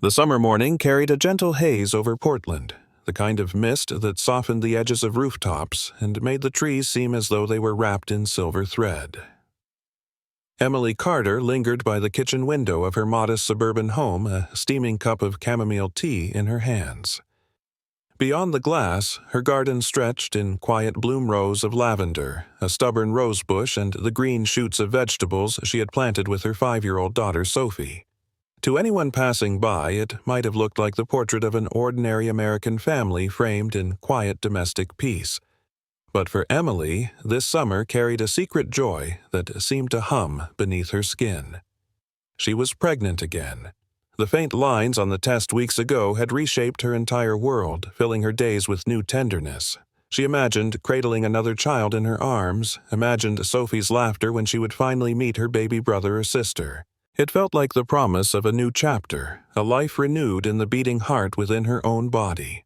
The summer morning carried a gentle haze over Portland, the kind of mist that softened the edges of rooftops and made the trees seem as though they were wrapped in silver thread. Emily Carter lingered by the kitchen window of her modest suburban home, a steaming cup of chamomile tea in her hands. Beyond the glass, her garden stretched in quiet bloom rows of lavender, a stubborn rose bush, and the green shoots of vegetables she had planted with her 5-year-old daughter Sophie. To anyone passing by, it might have looked like the portrait of an ordinary American family framed in quiet domestic peace. But for Emily, this summer carried a secret joy that seemed to hum beneath her skin. She was pregnant again. The faint lines on the test weeks ago had reshaped her entire world, filling her days with new tenderness. She imagined cradling another child in her arms, imagined Sophie's laughter when she would finally meet her baby brother or sister. It felt like the promise of a new chapter, a life renewed in the beating heart within her own body.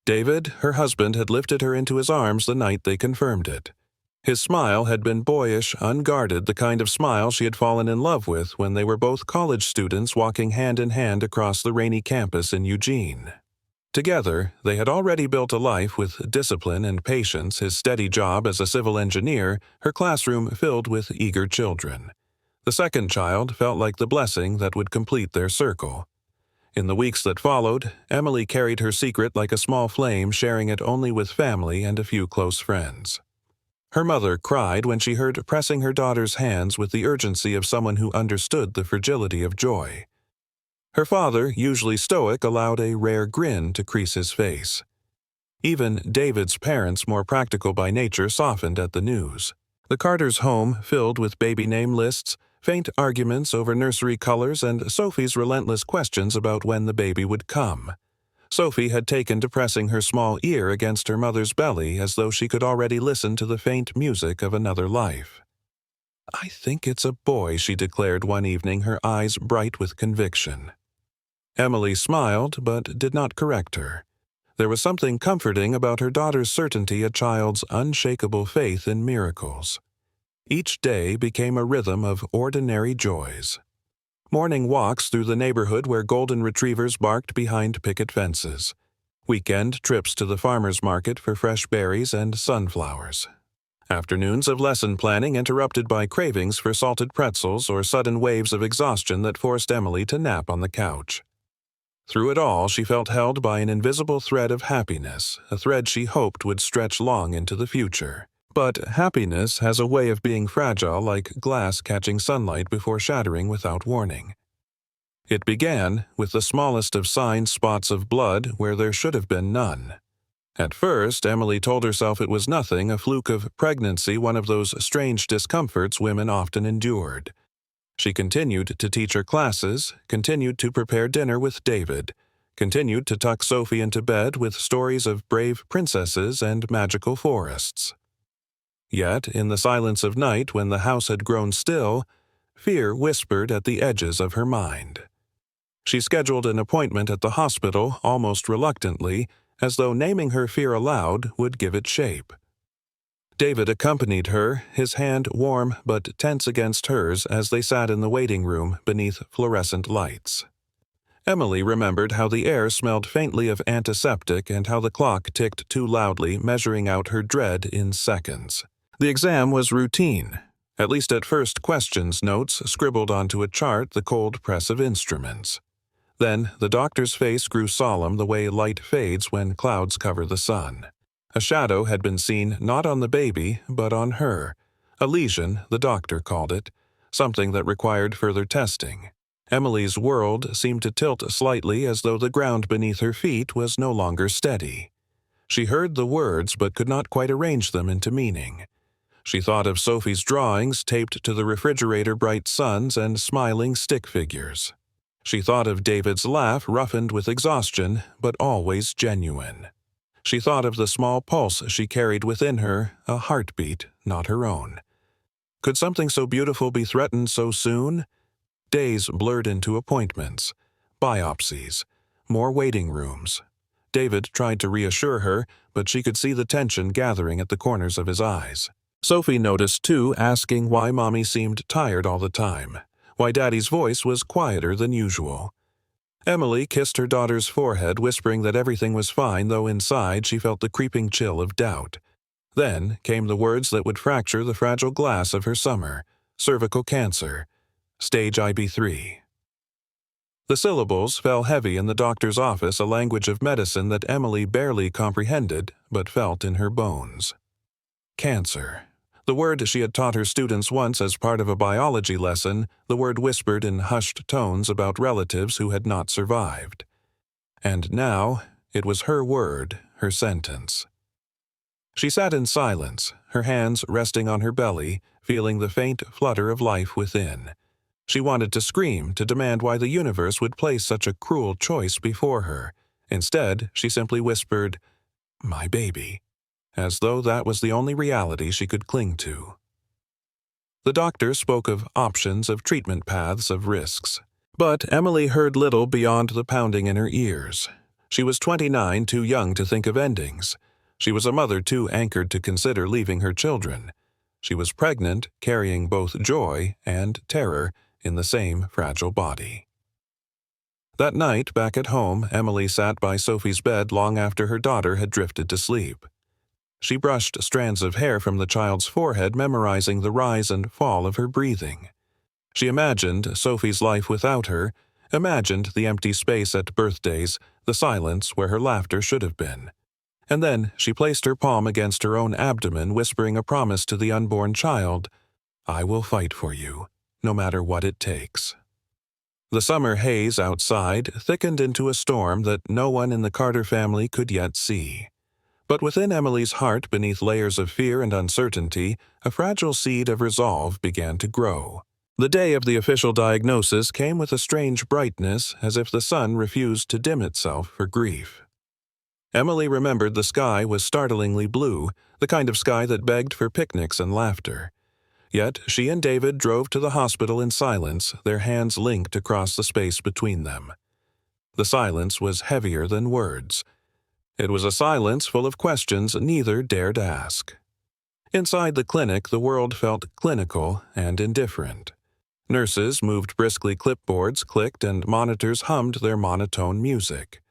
David, her husband, had lifted her into his arms the night they confirmed it. His smile had been boyish, unguarded, the kind of smile she had fallen in love with when they were both college students walking hand in hand across the rainy campus in Eugene. Together, they had already built a life with discipline and patience, his steady job as a civil engineer, her classroom filled with eager children. The second child felt like the blessing that would complete their circle. In the weeks that followed, Emily carried her secret like a small flame, sharing it only with family and a few close friends. Her mother cried when she heard pressing her daughter's hands with the urgency of someone who understood the fragility of joy. Her father, usually stoic, allowed a rare grin to crease his face. Even David's parents, more practical by nature, softened at the news. The Carters' home filled with baby name lists, faint arguments over nursery colors, and Sophie's relentless questions about when the baby would come. Sophie had taken to pressing her small ear against her mother's belly as though she could already listen to the faint music of another life. "I think it's a boy," she declared one evening, her eyes bright with conviction. Emily smiled, but did not correct her. There was something comforting about her daughter's certainty, a child's unshakable faith in miracles. Each day became a rhythm of ordinary joys. Morning walks through the neighborhood where golden retrievers barked behind picket fences. Weekend trips to the farmer's market for fresh berries and sunflowers. Afternoons of lesson planning interrupted by cravings for salted pretzels or sudden waves of exhaustion that forced Emily to nap on the couch. Through it all, she felt held by an invisible thread of happiness, a thread she hoped would stretch long into the future. But happiness has a way of being fragile, like glass catching sunlight before shattering without warning. It began with the smallest of sign spots of blood where there should have been none. At first, Emily told herself it was nothing, a fluke of pregnancy, one of those strange discomforts women often endured. She continued to teach her classes, continued to prepare dinner with David, continued to tuck Sophie into bed with stories of brave princesses and magical forests. Yet, in the silence of night when the house had grown still, fear whispered at the edges of her mind. She scheduled an appointment at the hospital, almost reluctantly, as though naming her fear aloud would give it shape. David accompanied her, his hand warm but tense against hers as they sat in the waiting room beneath fluorescent lights. Emily remembered how the air smelled faintly of antiseptic and how the clock ticked too loudly, measuring out her dread in seconds. The exam was routine, at least at first questions, notes scribbled onto a chart, the cold press of instruments. Then the doctor's face grew solemn the way light fades when clouds cover the sun. A shadow had been seen not on the baby, but on her. A lesion, the doctor called it, something that required further testing. Emily's world seemed to tilt slightly as though the ground beneath her feet was no longer steady. She heard the words but could not quite arrange them into meaning. She thought of Sophie's drawings taped to the refrigerator, bright suns and smiling stick figures. She thought of David's laugh, roughened with exhaustion, but always genuine. She thought of the small pulse she carried within her, a heartbeat, not her own. Could something so beautiful be threatened so soon? Days blurred into appointments, biopsies, more waiting rooms. David tried to reassure her, but she could see the tension gathering at the corners of his eyes. Sophie noticed, too, asking why Mommy seemed tired all the time, why Daddy's voice was quieter than usual. Emily kissed her daughter's forehead, whispering that everything was fine, though inside she felt the creeping chill of doubt. Then came the words that would fracture the fragile glass of her summer: cervical cancer, stage IB3. The syllables fell heavy in the doctor's office, a language of medicine that Emily barely comprehended but felt in her bones. Cancer. The word she had taught her students once as part of a biology lesson, the word whispered in hushed tones about relatives who had not survived. And now, it was her word, her sentence. She sat in silence, her hands resting on her belly, feeling the faint flutter of life within. She wanted to scream, to demand why the universe would place such a cruel choice before her. Instead, she simply whispered, "My baby," as though that was the only reality she could cling to. The doctor spoke of options, of treatment paths, of risks. But Emily heard little beyond the pounding in her ears. She was 29, too young to think of endings. She was a mother too anchored to consider leaving her children. She was pregnant, carrying both joy and terror in the same fragile body. That night, back at home, Emily sat by Sophie's bed long after her daughter had drifted to sleep. She brushed strands of hair from the child's forehead, memorizing the rise and fall of her breathing. She imagined Sophie's life without her, imagined the empty space at birthdays, the silence where her laughter should have been. And then she placed her palm against her own abdomen, whispering a promise to the unborn child, "I will fight for you, no matter what it takes." The summer haze outside thickened into a storm that no one in the Carter family could yet see. But within Emily's heart, beneath layers of fear and uncertainty, a fragile seed of resolve began to grow. The day of the official diagnosis came with a strange brightness, as if the sun refused to dim itself for grief. Emily remembered the sky was startlingly blue, the kind of sky that begged for picnics and laughter. Yet she and David drove to the hospital in silence, their hands linked across the space between them. The silence was heavier than words. It was a silence full of questions neither dared ask. Inside the clinic, the world felt clinical and indifferent. Nurses moved briskly, clipboards clicked, and monitors hummed their monotone music.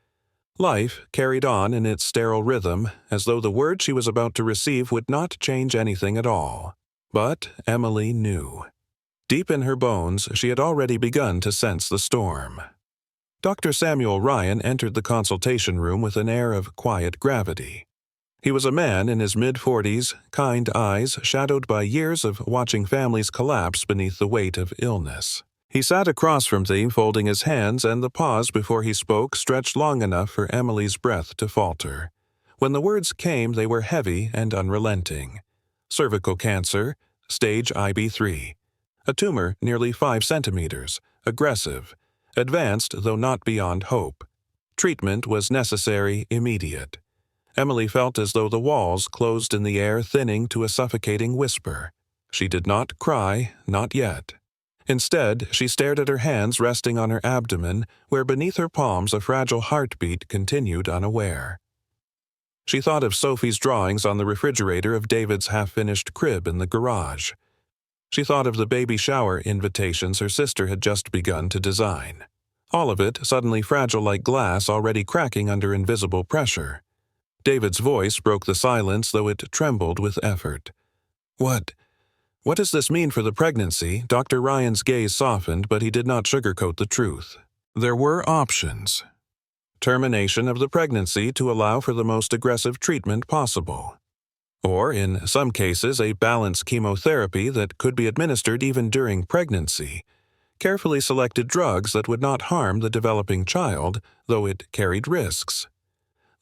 Life carried on in its sterile rhythm, as though the word she was about to receive would not change anything at all. But Emily knew. Deep in her bones, she had already begun to sense the storm. Dr. Samuel Ryan entered the consultation room with an air of quiet gravity. He was a man in his mid-40s, kind eyes shadowed by years of watching families collapse beneath the weight of illness. He sat across from them, folding his hands, and the pause before he spoke stretched long enough for Emily's breath to falter. When the words came, they were heavy and unrelenting. Cervical cancer, stage IB3. A tumor nearly 5 centimeters, aggressive, advanced though not beyond hope. Treatment was necessary, immediate. Emily felt as though the walls closed in the air, thinning to a suffocating whisper. She did not cry, not yet. Instead, she stared at her hands resting on her abdomen, where beneath her palms a fragile heartbeat continued unaware. She thought of Sophie's drawings on the refrigerator of David's half-finished crib in the garage. She thought of the baby shower invitations her sister had just begun to design. All of it suddenly fragile like glass already cracking under invisible pressure. David's voice broke the silence, though it trembled with effort. What does this mean for the pregnancy?" Dr. Ryan's gaze softened, but he did not sugarcoat the truth. There were options. Termination of the pregnancy to allow for the most aggressive treatment possible. Or, in some cases, a balanced chemotherapy that could be administered even during pregnancy. Carefully selected drugs that would not harm the developing child, though it carried risks.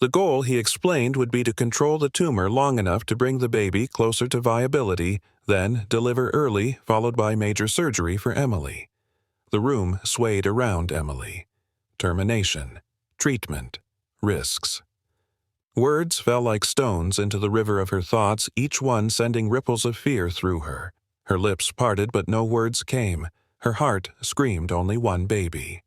The goal, he explained, would be to control the tumor long enough to bring the baby closer to viability, then deliver early, followed by major surgery for Emily. The room swayed around Emily. Termination, treatment, risks. Words fell like stones into the river of her thoughts, each one sending ripples of fear through her. Her lips parted, but no words came. Her heart screamed only one baby.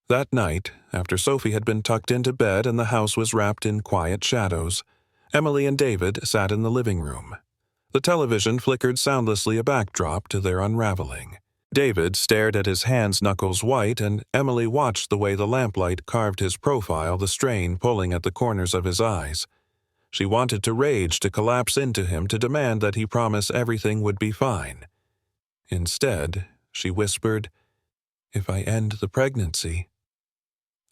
That night, after Sophie had been tucked into bed and the house was wrapped in quiet shadows, Emily and David sat in the living room. The television flickered soundlessly, a backdrop to their unraveling. David stared at his hands knuckles white, and Emily watched the way the lamplight carved his profile, the strain pulling at the corners of his eyes. She wanted to rage, to collapse into him, to demand that he promise everything would be fine. Instead, she whispered, "If I end the pregnancy,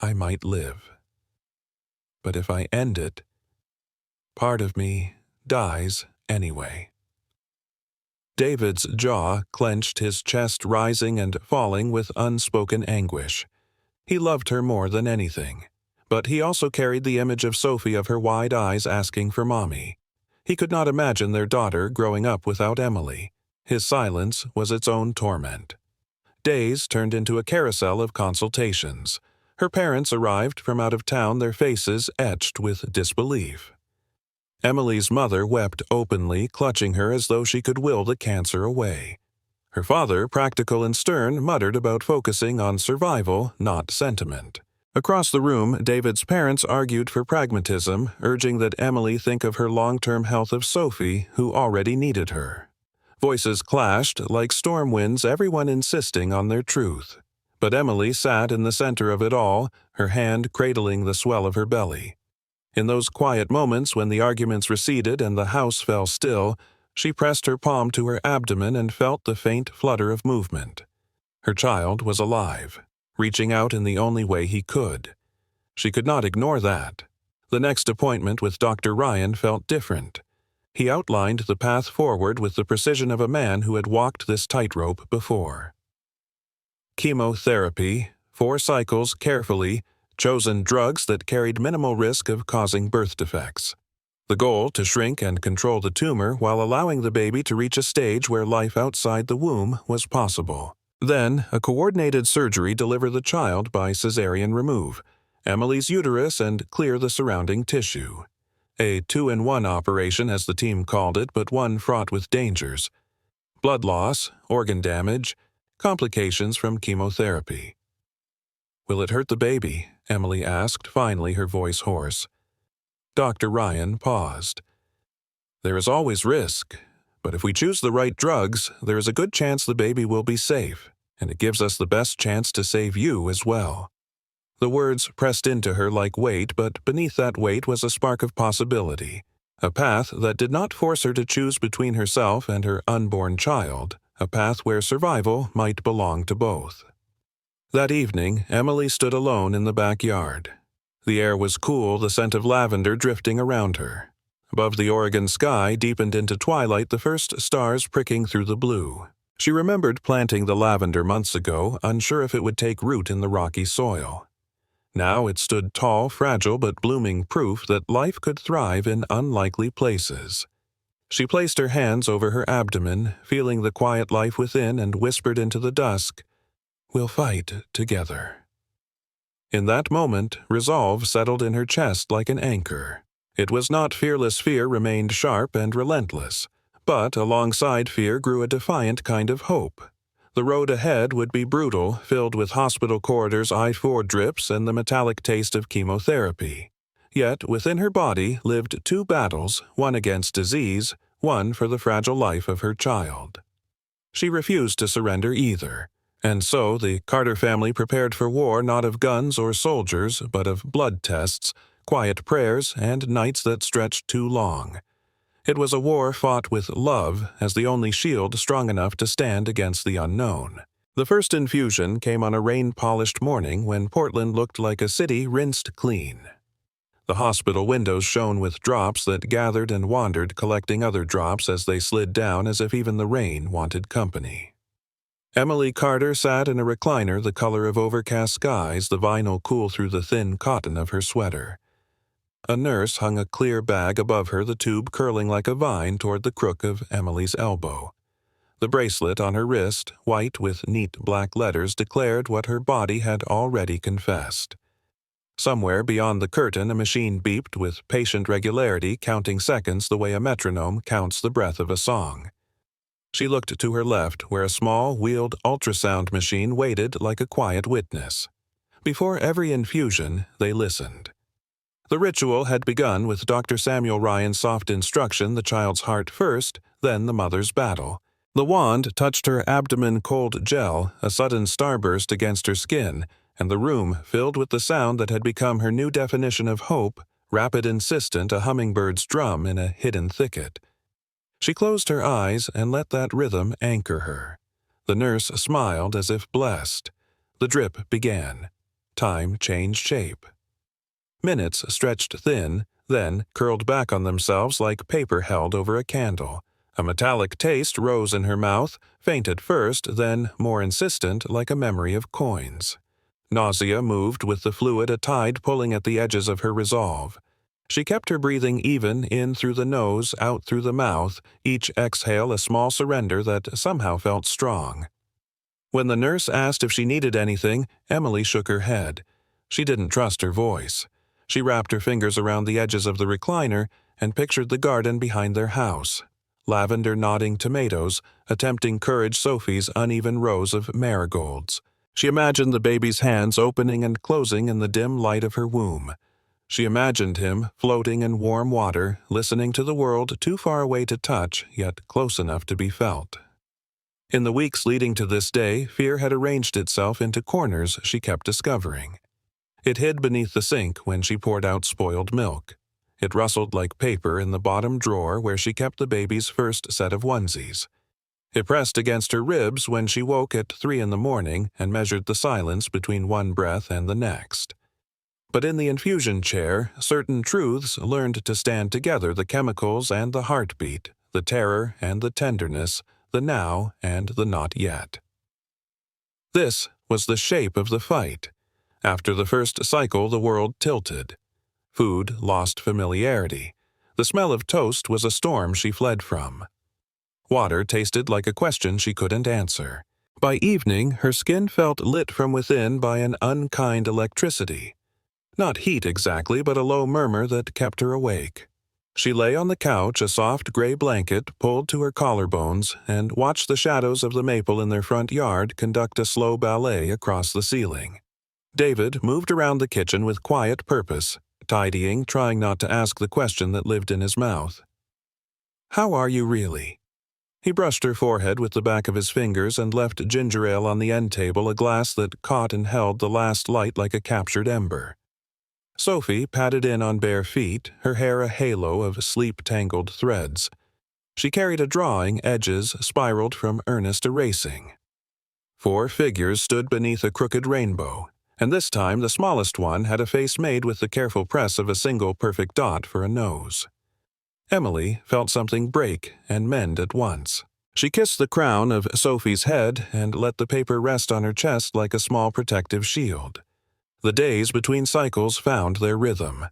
I might live. But if I end it, part of me dies anyway." David's jaw clenched, his chest rising and falling with unspoken anguish. He loved her more than anything, but he also carried the image of Sophie, of her wide eyes asking for mommy. He could not imagine their daughter growing up without Emily. His silence was its own torment. Days turned into a carousel of consultations. Her parents arrived from out of town, their faces etched with disbelief. Emily's mother wept openly, clutching her as though she could will the cancer away. Her father, practical and stern, muttered about focusing on survival, not sentiment. Across the room, David's parents argued for pragmatism, urging that Emily think of her long-term health of Sophie, who already needed her. Voices clashed like storm winds, everyone insisting on their truth. But Emily sat in the center of it all, her hand cradling the swell of her belly. In those quiet moments when the arguments receded and the house fell still, she pressed her palm to her abdomen and felt the faint flutter of movement. Her child was alive, reaching out in the only way he could. She could not ignore that. The next appointment with Dr. Ryan felt different. He outlined the path forward with the precision of a man who had walked this tightrope before. Chemotherapy, 4 cycles carefully, chosen drugs that carried minimal risk of causing birth defects. The goal to shrink and control the tumor while allowing the baby to reach a stage where life outside the womb was possible. Then, a coordinated surgery deliver the child by cesarean remove, Emily's uterus, and clear the surrounding tissue. A 2-in-1 operation, as the team called it, but one fraught with dangers. Blood loss, organ damage, complications from chemotherapy. "Will it hurt the baby?" Emily asked, finally, her voice hoarse. Dr. Ryan paused. "There is always risk, but if we choose the right drugs, there is a good chance the baby will be safe, and it gives us the best chance to save you as well." The words pressed into her like weight, but beneath that weight was a spark of possibility, a path that did not force her to choose between herself and her unborn child, a path where survival might belong to both. That evening, Emily stood alone in the backyard. The air was cool, the scent of lavender drifting around her. Above the Oregon sky deepened into twilight, the first stars pricking through the blue. She remembered planting the lavender months ago, unsure if it would take root in the rocky soil. Now it stood tall, fragile, but blooming proof that life could thrive in unlikely places. She placed her hands over her abdomen, feeling the quiet life within, and whispered into the dusk, "We'll fight together." In that moment, resolve settled in her chest like an anchor. It was not fearless fear, remained sharp and relentless, but alongside fear grew a defiant kind of hope. The road ahead would be brutal, filled with hospital corridors, I-4 drips, and the metallic taste of chemotherapy. Yet within her body lived 2 battles, one against disease, one for the fragile life of her child. She refused to surrender either. And so the Carter family prepared for war, not of guns or soldiers, but of blood tests, quiet prayers, and nights that stretched too long. It was a war fought with love as the only shield strong enough to stand against the unknown. The first infusion came on a rain-polished morning when Portland looked like a city rinsed clean. The hospital windows shone with drops that gathered and wandered, collecting other drops as they slid down, as if even the rain wanted company. Emily Carter sat in a recliner the color of overcast skies, the vinyl cool through the thin cotton of her sweater. A nurse hung a clear bag above her, the tube curling like a vine toward the crook of Emily's elbow. The bracelet on her wrist, white with neat black letters, declared what her body had already confessed. Somewhere beyond the curtain, a machine beeped with patient regularity, counting seconds the way a metronome counts the breath of a song. She looked to her left, where a small, wheeled ultrasound machine waited like a quiet witness. Before every infusion, they listened. The ritual had begun with Dr. Samuel Ryan's soft instruction, the child's heart first, then the mother's battle. The wand touched her abdomen cold gel, a sudden starburst against her skin, and the room filled with the sound that had become her new definition of hope, rapid, insistent, a hummingbird's drum in a hidden thicket. She closed her eyes and let that rhythm anchor her. The nurse smiled as if blessed. The drip began. Time changed shape. Minutes stretched thin, then curled back on themselves like paper held over a candle. A metallic taste rose in her mouth, faint at first, then more insistent, like a memory of coins. Nausea moved with the fluid a tide pulling at the edges of her resolve. She kept her breathing even, in through the nose, out through the mouth, each exhale a small surrender that somehow felt strong. When the nurse asked if she needed anything, Emily shook her head. She didn't trust her voice. She wrapped her fingers around the edges of the recliner and pictured the garden behind their house. Lavender nodding tomatoes, a tempting courage Sophie's uneven rows of marigolds. She imagined the baby's hands opening and closing in the dim light of her womb. She imagined him floating in warm water, listening to the world too far away to touch, yet close enough to be felt. In the weeks leading to this day, fear had arranged itself into corners she kept discovering. It hid beneath the sink when she poured out spoiled milk. It rustled like paper in the bottom drawer where she kept the baby's first set of onesies. It pressed against her ribs when she woke at 3 a.m. and measured the silence between one breath and the next. But in the infusion chair, certain truths learned to stand together: the chemicals and the heartbeat, the terror and the tenderness, the now and the not yet. This was the shape of the fight. After the first cycle, the world tilted. Food lost familiarity. The smell of toast was a storm she fled from. Water tasted like a question she couldn't answer. By evening, her skin felt lit from within by an unkind electricity. Not heat exactly, but a low murmur that kept her awake. She lay on the couch, a soft gray blanket pulled to her collarbones, and watched the shadows of the maple in their front yard conduct a slow ballet across the ceiling. David moved around the kitchen with quiet purpose, tidying, trying not to ask the question that lived in his mouth. "How are you really?" He brushed her forehead with the back of his fingers and left ginger ale on the end table, a glass that caught and held the last light like a captured ember. Sophie padded in on bare feet, her hair a halo of sleep-tangled threads. She carried a drawing, edges spiraled from earnest erasing. 4 figures stood beneath a crooked rainbow, and this time the smallest one had a face made with the careful press of a single perfect dot for a nose. Emily felt something break and mend at once. She kissed the crown of Sophie's head and let the paper rest on her chest like a small protective shield. The days between cycles found their rhythm.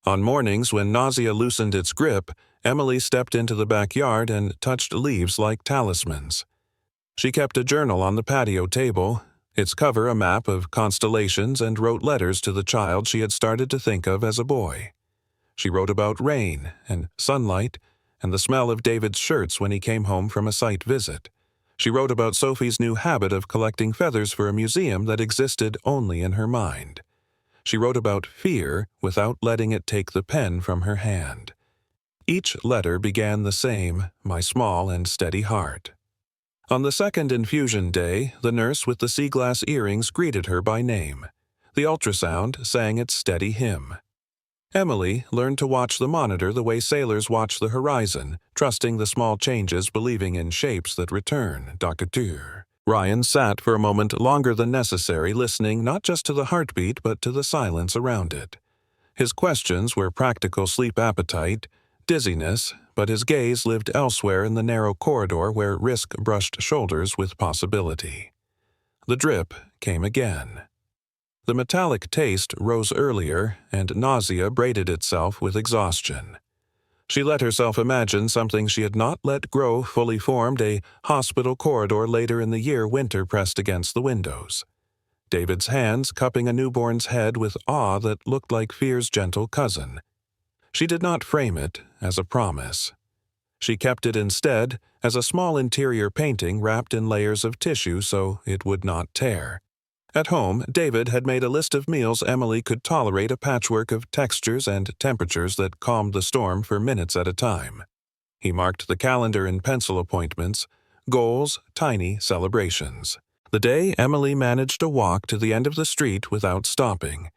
On mornings when nausea loosened its grip, Emily stepped into the backyard and touched leaves like talismans. She kept a journal on the patio table, its cover a map of constellations, and wrote letters to the child she had started to think of as a boy. She wrote about rain and sunlight and the smell of David's shirts when he came home from a site visit. She wrote about Sophie's new habit of collecting feathers for a museum that existed only in her mind. She wrote about fear without letting it take the pen from her hand. Each letter began the same, "My small and steady heart." On the second infusion day, the nurse with the sea-glass earrings greeted her by name. The ultrasound sang its steady hymn. Emily learned to watch the monitor the way sailors watch the horizon, trusting the small changes, believing in shapes that return. Doctor. Ryan sat for a moment longer than necessary, listening not just to the heartbeat but to the silence around it. His questions were practical sleep appetite, dizziness, but his gaze lived elsewhere in the narrow corridor where risk brushed shoulders with possibility. The drip came again. The metallic taste rose earlier, and nausea braided itself with exhaustion. She let herself imagine something she had not let grow fully formed, a hospital corridor later in the year, winter pressed against the windows. David's hands cupping a newborn's head with awe that looked like fear's gentle cousin. She did not frame it as a promise. She kept it instead as a small interior painting wrapped in layers of tissue so it would not tear. At home, David had made a list of meals Emily could tolerate, a patchwork of textures and temperatures that calmed the storm for minutes at a time. He marked the calendar in pencil appointments, goals, tiny celebrations. The day Emily managed to walk to the end of the street without stopping.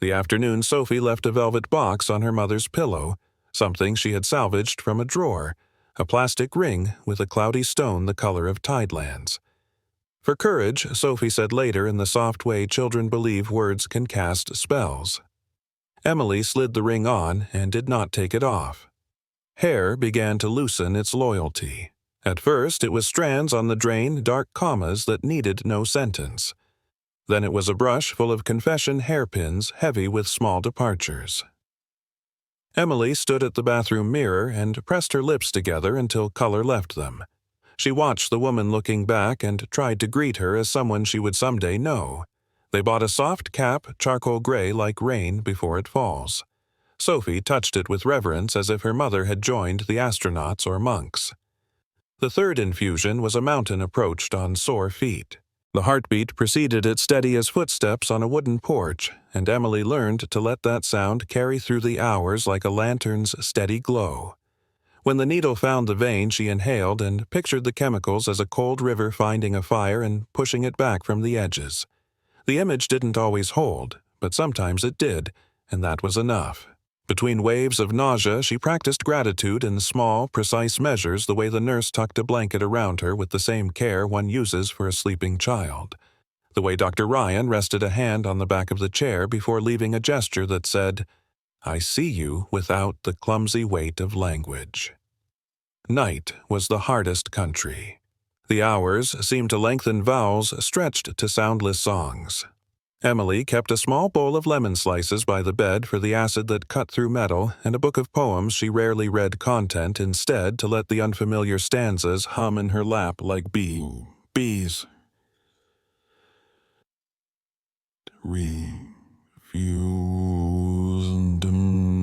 The afternoon Sophie left a velvet box on her mother's pillow, something she had salvaged from a drawer, a plastic ring with a cloudy stone the color of tidelands. For courage, Sophie said later in the soft way children believe words can cast spells. Emily slid the ring on and did not take it off. Hair began to loosen its loyalty. At first, it was strands on the drain, dark commas that needed no sentence. Then it was a brush full of confession hairpins, heavy with small departures. Emily stood at the bathroom mirror and pressed her lips together until color left them. She watched the woman looking back and tried to greet her as someone she would someday know. They bought a soft cap, charcoal gray like rain before it falls. Sophie touched it with reverence as if her mother had joined the astronauts or monks. The third infusion was a mountain approached on sore feet. The heartbeat preceded it steady as footsteps on a wooden porch, and Emily learned to let that sound carry through the hours like a lantern's steady glow. When the needle found the vein, she inhaled and pictured the chemicals as a cold river finding a fire and pushing it back from the edges. The image didn't always hold, but sometimes it did, and that was enough. Between waves of nausea, she practiced gratitude in small, precise measures the way the nurse tucked a blanket around her with the same care one uses for a sleeping child. The way Dr. Ryan rested a hand on the back of the chair before leaving a gesture that said, "I see you," without the clumsy weight of language. Night was the hardest country. The hours seemed to lengthen vowels stretched to soundless songs. Emily kept a small bowl of lemon slices by the bed for the acid that cut through metal and a book of poems she rarely read content instead to let the unfamiliar stanzas hum in her lap like bees.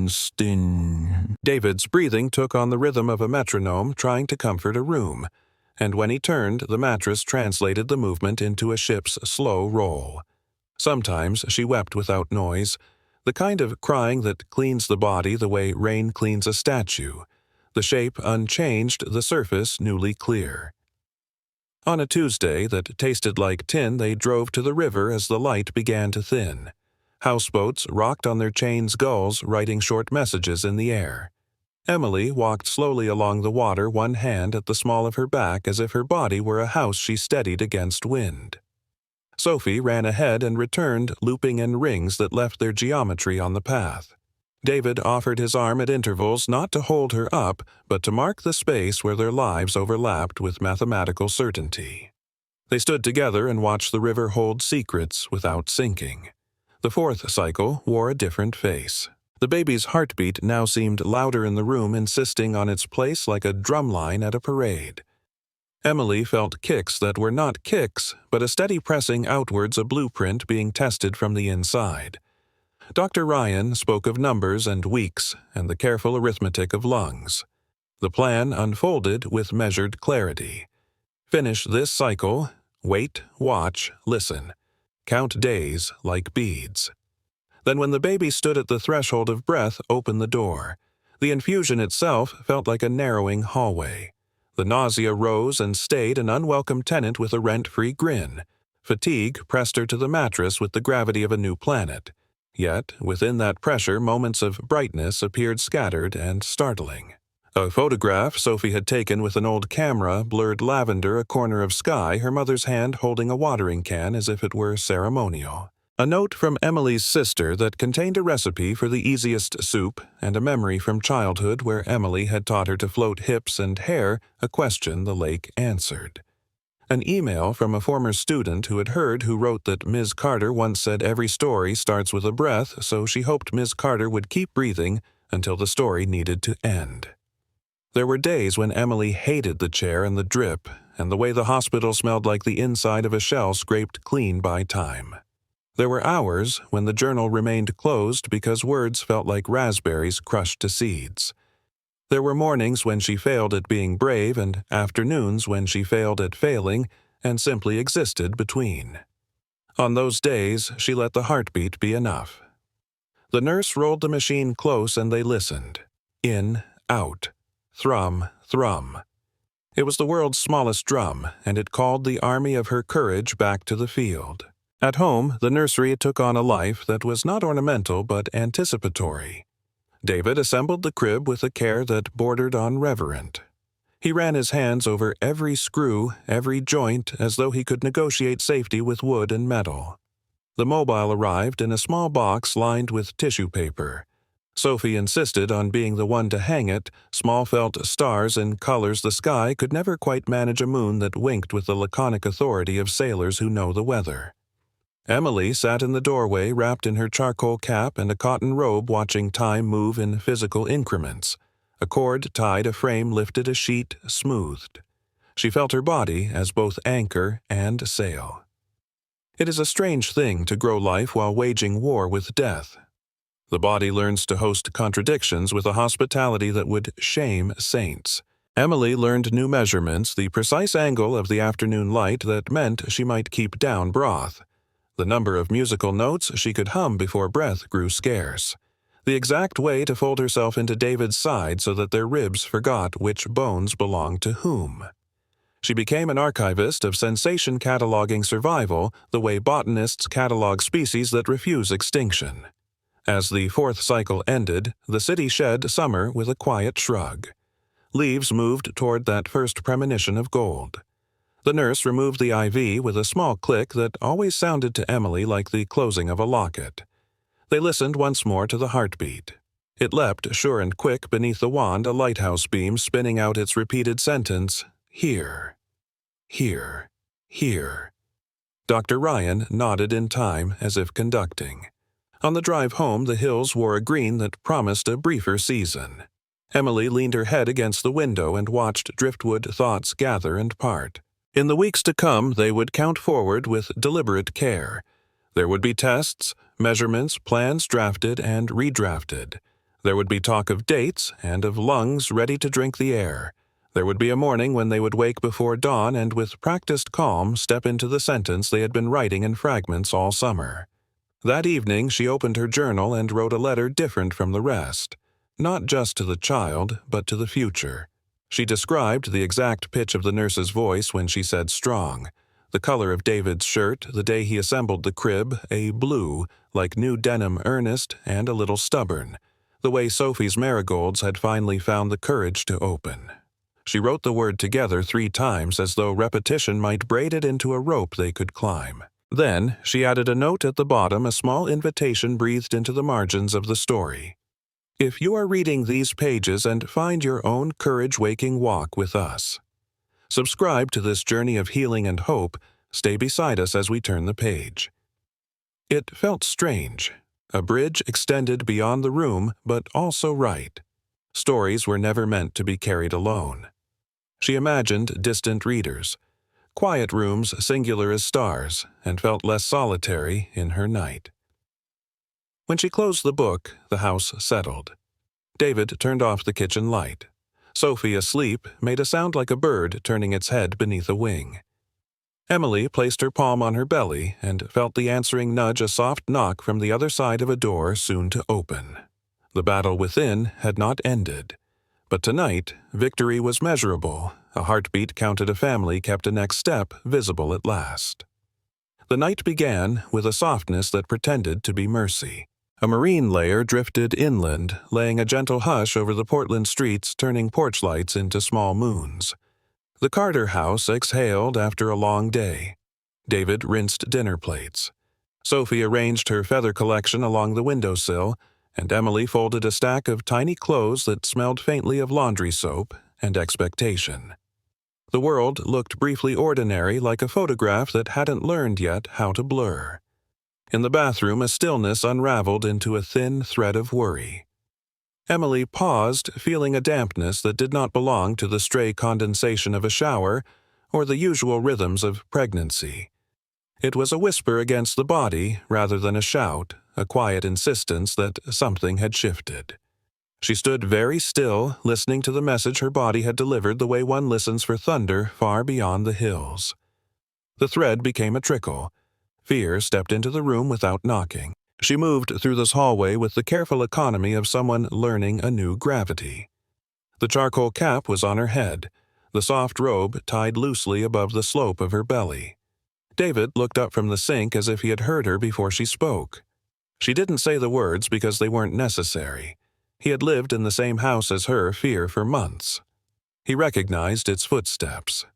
Sting. David's breathing took on the rhythm of a metronome trying to comfort a room, and when he turned, the mattress translated the movement into a ship's slow roll. Sometimes she wept without noise, the kind of crying that cleans the body the way rain cleans a statue, the shape unchanged, the surface newly clear. On a Tuesday that tasted like tin, they drove to the river as the light began to thin. Houseboats rocked on their chains gulls, writing short messages in the air. Emily walked slowly along the water, one hand at the small of her back as if her body were a house she steadied against wind. Sophie ran ahead and returned, looping in rings that left their geometry on the path. David offered his arm at intervals not to hold her up, but to mark the space where their lives overlapped with mathematical certainty. They stood together and watched the river hold secrets without sinking. The fourth cycle wore a different face. The baby's heartbeat now seemed louder in the room, insisting on its place like a drumline at a parade. Emily felt kicks that were not kicks, but a steady pressing outwards, a blueprint being tested from the inside. Dr. Ryan spoke of numbers and weeks and the careful arithmetic of lungs. The plan unfolded with measured clarity. Finish this cycle, wait, watch, listen. Count days like beads. Then when the baby stood at the threshold of breath, open the door. The infusion itself felt like a narrowing hallway. The nausea rose and stayed an unwelcome tenant with a rent-free grin. Fatigue pressed her to the mattress with the gravity of a new planet. Yet, within that pressure, moments of brightness appeared scattered and startling. A photograph Sophie had taken with an old camera blurred lavender, a corner of sky, her mother's hand holding a watering can as if it were ceremonial. A note from Emily's sister that contained a recipe for the easiest soup and a memory from childhood where Emily had taught her to float hips and hair, a question the lake answered. An email from a former student who wrote that Ms. Carter once said every story starts with a breath, so she hoped Ms. Carter would keep breathing until the story needed to end. There were days when Emily hated the chair and the drip, and the way the hospital smelled like the inside of a shell scraped clean by time. There were hours when the journal remained closed because words felt like raspberries crushed to seeds. There were mornings when she failed at being brave and afternoons when she failed at failing and simply existed between. On those days, she let the heartbeat be enough. The nurse rolled the machine close and they listened. In, out, thrum, thrum. It was the world's smallest drum, and it called the army of her courage back to the field. At home, the nursery took on a life that was not ornamental but anticipatory. David assembled the crib with a care that bordered on reverent. He ran his hands over every screw, every joint, as though he could negotiate safety with wood and metal. The mobile arrived in a small box lined with tissue paper. Sophie insisted on being the one to hang it. Small felt stars in colors the sky could never quite manage a moon that winked with the laconic authority of sailors who know the weather. Emily sat in the doorway wrapped in her charcoal cap and a cotton robe, watching time move in physical increments. A cord tied a frame, lifted a sheet, smoothed. She felt her body as both anchor and sail. It is a strange thing to grow life while waging war with death. The body learns to host contradictions with a hospitality that would shame saints. Emily learned new measurements, the precise angle of the afternoon light that meant she might keep down broth, the number of musical notes she could hum before breath grew scarce, the exact way to fold herself into David's side so that their ribs forgot which bones belonged to whom. She became an archivist of sensation cataloging survival the way botanists catalog species that refuse extinction. As the fourth cycle ended, the city shed summer with a quiet shrug. Leaves moved toward that first premonition of gold. The nurse removed the IV with a small click that always sounded to Emily like the closing of a locket. They listened once more to the heartbeat. It leapt sure and quick beneath the wand, a lighthouse beam spinning out its repeated sentence, "Here, here, here." Dr. Ryan nodded in time as if conducting. On the drive home, the hills wore a green that promised a briefer season. Emily leaned her head against the window and watched driftwood thoughts gather and part. In the weeks to come, they would count forward with deliberate care. There would be tests, measurements, plans drafted and redrafted. There would be talk of dates and of lungs ready to drink the air. There would be a morning when they would wake before dawn and with practiced calm step into the sentence they had been writing in fragments all summer. That evening she opened her journal and wrote a letter different from the rest, not just to the child, but to the future. She described the exact pitch of the nurse's voice when she said strong, the color of David's shirt the day he assembled the crib, a blue, like new denim, earnest and a little stubborn, the way Sophie's marigolds had finally found the courage to open. She wrote the word together 3 times as though repetition might braid it into a rope they could climb. Then she added a note at the bottom, a small invitation breathed into the margins of the story. If you are reading these pages and find your own courage-waking walk with us, subscribe to this journey of healing and hope. Stay beside us as we turn the page. It felt strange. A bridge extended beyond the room, but also right. Stories were never meant to be carried alone. She imagined distant readers, quiet rooms singular as stars, and felt less solitary in her night. When she closed the book, the house settled. David turned off the kitchen light. Sophie, asleep, made a sound like a bird turning its head beneath a wing. Emily placed her palm on her belly and felt the answering nudge, a soft knock from the other side of a door soon to open. The battle within had not ended. But tonight, victory was measurable. A heartbeat counted, a family kept, a next step visible at last. The night began with a softness that pretended to be mercy. A marine layer drifted inland, laying a gentle hush over the Portland streets, turning porch lights into small moons. The Carter house exhaled after a long day. David rinsed dinner plates. Sophie arranged her feather collection along the windowsill, and Emily folded a stack of tiny clothes that smelled faintly of laundry soap and expectation. The world looked briefly ordinary, like a photograph that hadn't learned yet how to blur. In the bathroom, a stillness unraveled into a thin thread of worry. Emily paused, feeling a dampness that did not belong to the stray condensation of a shower or the usual rhythms of pregnancy. It was a whisper against the body rather than a shout, a quiet insistence that something had shifted. She stood very still, listening to the message her body had delivered the way one listens for thunder far beyond the hills. The thread became a trickle. Fear stepped into the room without knocking. She moved through this hallway with the careful economy of someone learning a new gravity. The charcoal cap was on her head. the soft robe tied loosely above the slope of her belly. David looked up from the sink as if he had heard her before she spoke. She didn't say the words because they weren't necessary. He had lived in the same house as her fear for months. He recognized its footsteps.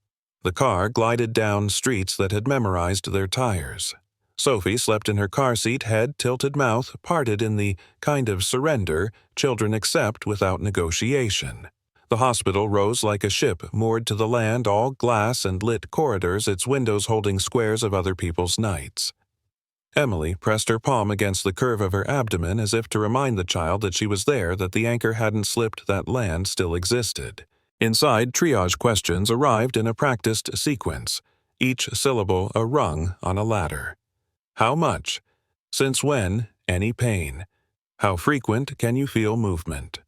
The car glided down streets that had memorized their tires. Sophie slept in her car seat, head tilted, mouth parted in the kind of surrender children accept without negotiation. The hospital rose like a ship moored to the land, all glass and lit corridors, its windows holding squares of other people's nights. Emily pressed her palm against the curve of her abdomen as if to remind the child that she was there, that the anchor hadn't slipped, that land still existed. Inside, triage questions arrived in a practiced sequence, each syllable a rung on a ladder. How much? Since when? Any pain? How frequent can you feel movement?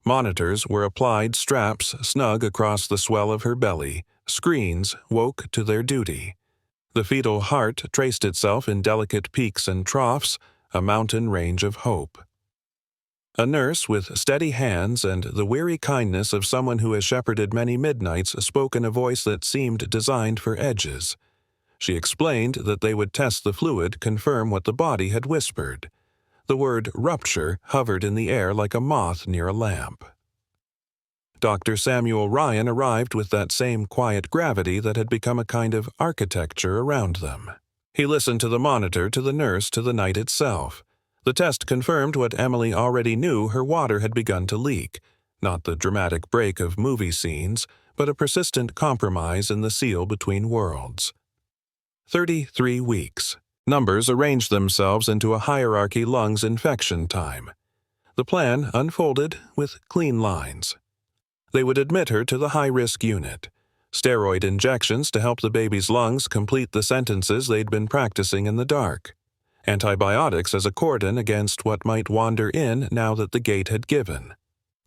Monitors were applied, straps snug across the swell of her belly. Screens woke to their duty. The fetal heart traced itself in delicate peaks and troughs, a mountain range of hope. A nurse with steady hands and the weary kindness of someone who has shepherded many midnights spoke in a voice that seemed designed for edges. She explained that they would test the fluid, confirm what the body had whispered. The word rupture hovered in the air like a moth near a lamp. Dr. Samuel Ryan arrived with that same quiet gravity that had become a kind of architecture around them. He listened to the monitor, to the nurse, to the night itself. The test confirmed what Emily already knew: her water had begun to leak, not the dramatic break of movie scenes, but a persistent compromise in the seal between worlds. 33 weeks. Numbers arranged themselves into a hierarchy: lungs, infection time. The plan unfolded with clean lines. They would admit her to the high-risk unit. Steroid injections to help the baby's lungs complete the sentences they'd been practicing in the dark. Antibiotics as a cordon against what might wander in now that the gate had given.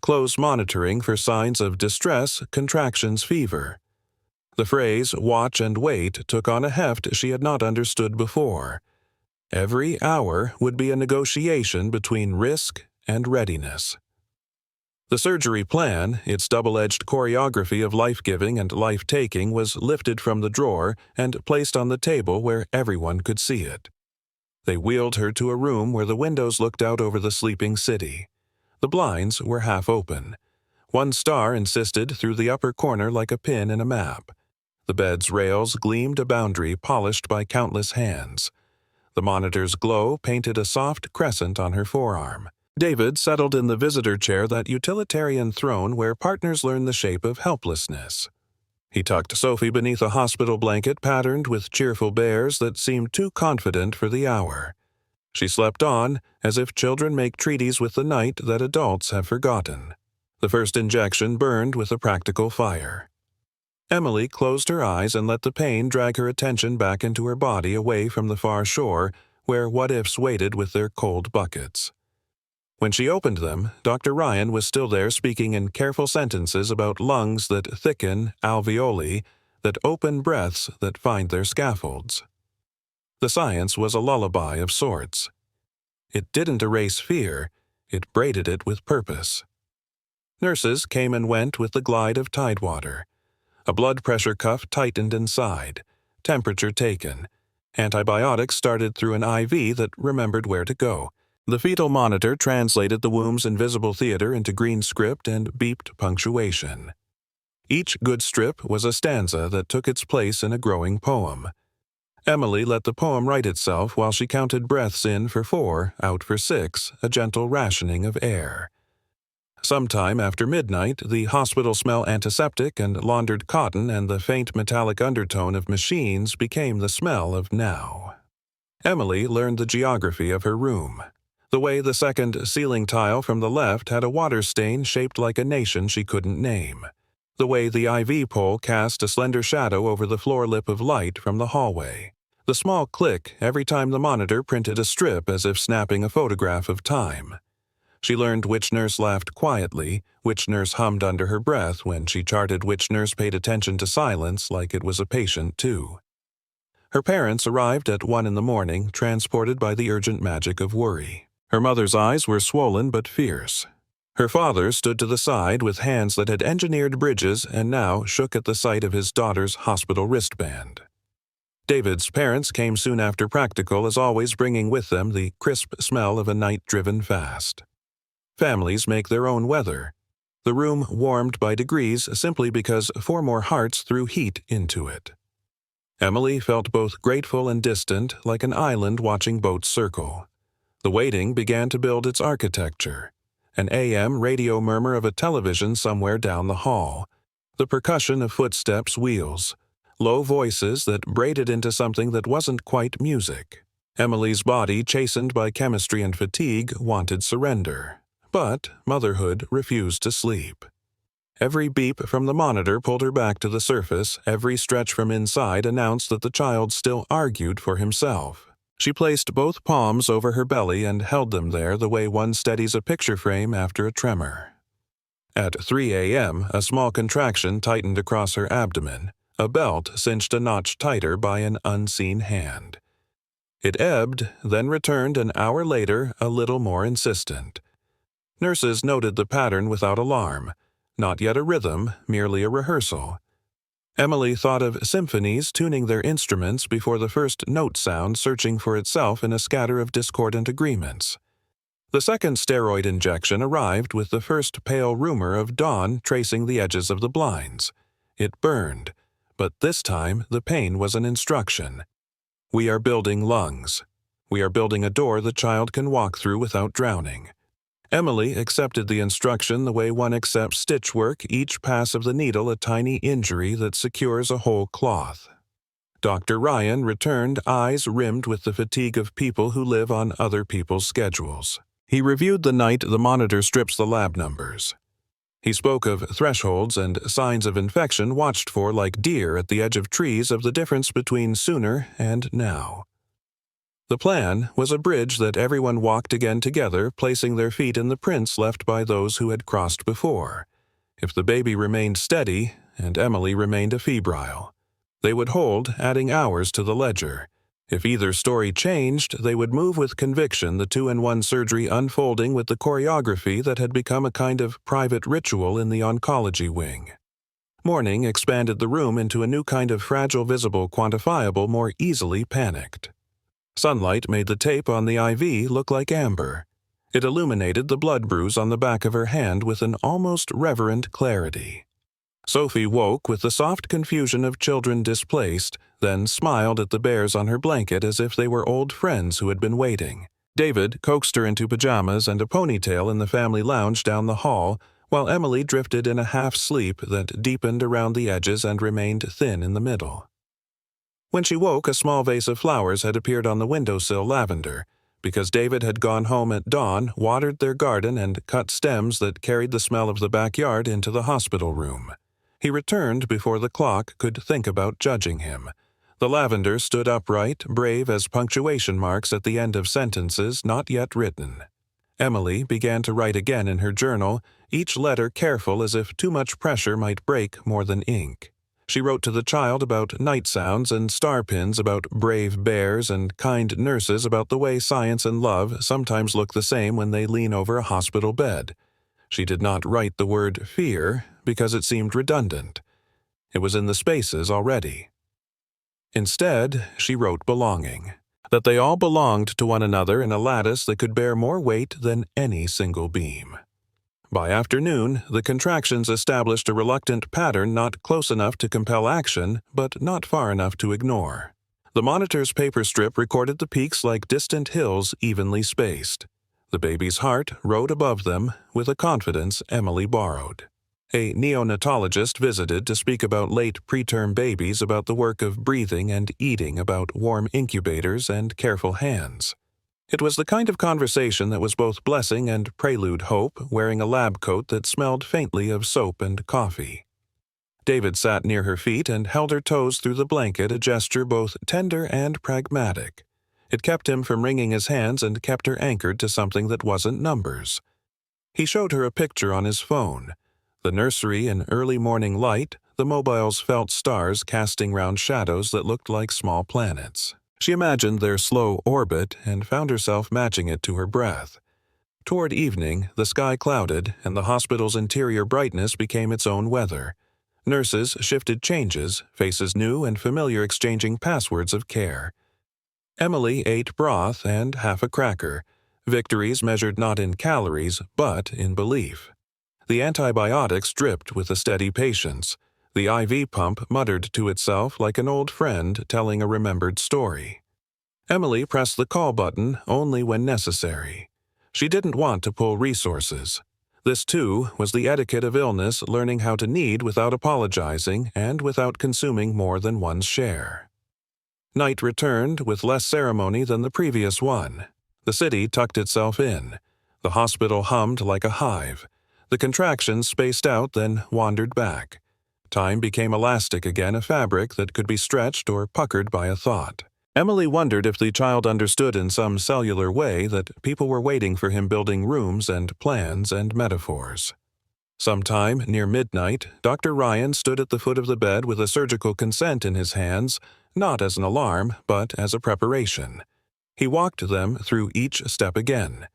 Close monitoring for signs of distress, contractions, fever. The phrase "watch and wait" took on a heft she had not understood before. Every hour would be a negotiation between risk and readiness. The surgery plan, its double-edged choreography of life-giving and life-taking, was lifted from the drawer and placed on the table where everyone could see it. They wheeled her to a room where the windows looked out over the sleeping city. The blinds were half open. One star insisted through the upper corner like a pin in a map. The bed's rails gleamed, a boundary polished by countless hands. The monitor's glow painted a soft crescent on her forearm. David settled in the visitor chair, that utilitarian throne where partners learn the shape of helplessness. He tucked Sophie beneath a hospital blanket patterned with cheerful bears that seemed too confident for the hour. She slept on, as if children make treaties with the night that adults have forgotten. The first injection burned with a practical fire. Emily closed her eyes and let the pain drag her attention back into her body, away from the far shore where what-ifs waited with their cold buckets. When she opened them, Dr. Ryan was still there, speaking in careful sentences about lungs that thicken, alveoli that open, breaths that find their scaffolds. The science was a lullaby of sorts. It didn't erase fear, it braided it with purpose. Nurses came and went with the glide of tidewater. A blood pressure cuff tightened inside, temperature taken. Antibiotics started through an IV that remembered where to go. The fetal monitor translated the womb's invisible theater into green script and beeped punctuation. Each good strip was a stanza that took its place in a growing poem. Emily let the poem write itself while she counted breaths: in for 4, out for 6, a gentle rationing of air. Sometime after midnight, the hospital smell, antiseptic and laundered cotton, and the faint metallic undertone of machines became the smell of now. Emily learned the geography of her room. The way the second ceiling tile from the left had a water stain shaped like a nation she couldn't name. The way the IV pole cast a slender shadow over the floor lip of light from the hallway. The small click every time the monitor printed a strip, as if snapping a photograph of time. She learned which nurse laughed quietly, which nurse hummed under her breath when she charted, which nurse paid attention to silence like it was a patient too. Her parents arrived at 1 in the morning, transported by the urgent magic of worry. Her mother's eyes were swollen but fierce. Her father stood to the side with hands that had engineered bridges and now shook at the sight of his daughter's hospital wristband. David's parents came soon after practical, as always, bringing with them the crisp smell of a night driven fast. Families make their own weather. The room warmed by degrees simply because 4 more hearts threw heat into it. Emily felt both grateful and distant, like an island watching boats circle. The waiting began to build its architecture. An AM radio murmur of a television somewhere down the hall. The percussion of footsteps, wheels. Low voices that braided into something that wasn't quite music. Emily's body, chastened by chemistry and fatigue, wanted surrender. But motherhood refused to sleep. Every beep from the monitor pulled her back to the surface. Every stretch from inside announced that the child still argued for himself. She placed both palms over her belly and held them there the way one steadies a picture frame after a tremor. At 3 a.m., a small contraction tightened across her abdomen. A belt cinched a notch tighter by an unseen hand. It ebbed, then returned an hour later, a little more insistent. Nurses noted the pattern without alarm. Not yet a rhythm, merely a rehearsal. Emily thought of symphonies tuning their instruments before the first note sound searching for itself in a scatter of discordant agreements. The second steroid injection arrived with the first pale rumor of dawn tracing the edges of the blinds. It burned, but this time the pain was an instruction. We are building lungs. We are building a door the child can walk through without drowning. Emily accepted the instruction the way one accepts stitch work, each pass of the needle a tiny injury that secures a whole cloth. Dr. Ryan returned, eyes rimmed with the fatigue of people who live on other people's schedules. He reviewed the night the monitor strips the lab numbers. He spoke of thresholds and signs of infection watched for like deer at the edge of trees, of the difference between sooner and now. The plan was a bridge that everyone walked again together, placing their feet in the prints left by those who had crossed before. If the baby remained steady, and Emily remained febrile, they would hold, adding hours to the ledger. If either story changed, they would move with conviction, the 2-in-1 surgery unfolding with the choreography that had become a kind of private ritual in the oncology wing. Morning expanded the room into a new kind of fragile, visible, quantifiable, more easily panicked. Sunlight made the tape on the IV look like amber. It illuminated the blood bruise on the back of her hand with an almost reverent clarity. Sophie woke with the soft confusion of children displaced, then smiled at the bears on her blanket as if they were old friends who had been waiting. David coaxed her into pajamas and a ponytail in the family lounge down the hall, while Emily drifted in a half-sleep that deepened around the edges and remained thin in the middle. When she woke, a small vase of flowers had appeared on the windowsill, lavender, because David had gone home at dawn, watered their garden, and cut stems that carried the smell of the backyard into the hospital room. He returned before the clock could think about judging him. The lavender stood upright, brave as punctuation marks at the end of sentences not yet written. Emily began to write again in her journal, each letter careful as if too much pressure might break more than ink. She wrote to the child about night sounds and star pins, about brave bears and kind nurses, about the way science and love sometimes look the same when they lean over a hospital bed. She did not write the word fear because it seemed redundant. It was in the spaces already. Instead, she wrote belonging, that they all belonged to one another in a lattice that could bear more weight than any single beam. By afternoon, the contractions established a reluctant pattern not close enough to compel action, but not far enough to ignore. The monitor's paper strip recorded the peaks like distant hills evenly spaced. The baby's heart rode above them with a confidence Emily borrowed. A neonatologist visited to speak about late preterm babies, about the work of breathing and eating, about warm incubators and careful hands. It was the kind of conversation that was both blessing and prelude hope, wearing a lab coat that smelled faintly of soap and coffee. David sat near her feet and held her toes through the blanket, a gesture both tender and pragmatic. It kept him from wringing his hands and kept her anchored to something that wasn't numbers. He showed her a picture on his phone. The nursery in early morning light, the mobile's felt stars casting round shadows that looked like small planets. She imagined their slow orbit and found herself matching it to her breath. Toward evening, the sky clouded, and the hospital's interior brightness became its own weather. Nurses shifted changes, faces new and familiar exchanging passwords of care. Emily ate broth and half a cracker, victories measured not in calories, but in belief. The antibiotics dripped with a steady patience. The IV pump muttered to itself like an old friend telling a remembered story. Emily pressed the call button only when necessary. She didn't want to pull resources. This, too, was the etiquette of illness, learning how to need without apologizing and without consuming more than one's share. Night returned with less ceremony than the previous one. The city tucked itself in. The hospital hummed like a hive. The contractions spaced out, then wandered back. Time became elastic again, a fabric that could be stretched or puckered by a thought. Emily wondered if the child understood in some cellular way that people were waiting for him, building rooms and plans and metaphors. Sometime near midnight, Dr. Ryan stood at the foot of the bed with a surgical consent in his hands, not as an alarm, but as a preparation. He walked them through each step again.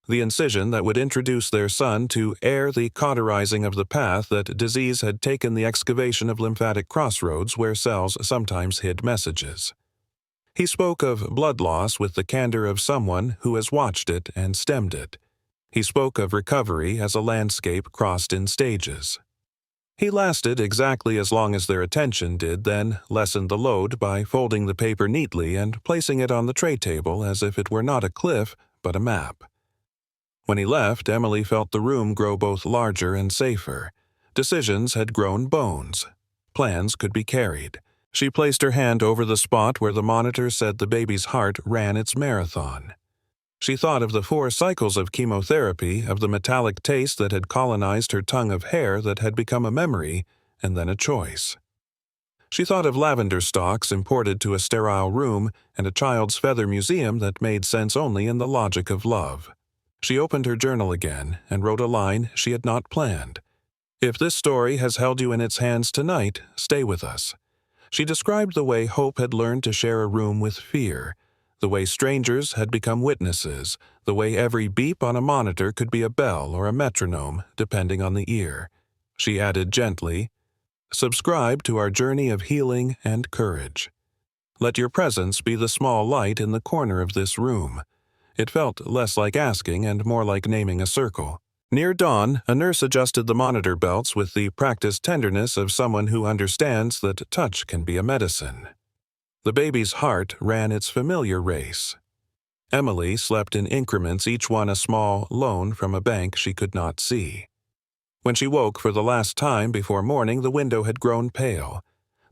The incision that would introduce their son to air the cauterizing of the path that disease had taken, the excavation of lymphatic crossroads where cells sometimes hid messages. He spoke of blood loss with the candor of someone who has watched it and stemmed it. He spoke of recovery as a landscape crossed in stages. He lasted exactly as long as their attention did, then lessened the load by folding the paper neatly and placing it on the tray table as if it were not a cliff but a map. When he left, Emily felt the room grow both larger and safer. Decisions had grown bones. Plans could be carried. She placed her hand over the spot where the monitor said the baby's heart ran its marathon. She thought of the 4 cycles of chemotherapy, of the metallic taste that had colonized her tongue, of hair that had become a memory, and then a choice. She thought of lavender stalks imported to a sterile room and a child's feather museum that made sense only in the logic of love. She opened her journal again and wrote a line she had not planned. If this story has held you in its hands tonight, stay with us. She described the way Hope had learned to share a room with fear, the way strangers had become witnesses, the way every beep on a monitor could be a bell or a metronome, depending on the ear. She added gently, "Subscribe to our journey of healing and courage. Let your presence be the small light in the corner of this room." It felt less like asking and more like naming a circle. Near dawn, a nurse adjusted the monitor belts with the practiced tenderness of someone who understands that touch can be a medicine. The baby's heart ran its familiar race. Emily slept in increments, each one a small loan from a bank she could not see. When she woke for the last time before morning, the window had grown pale.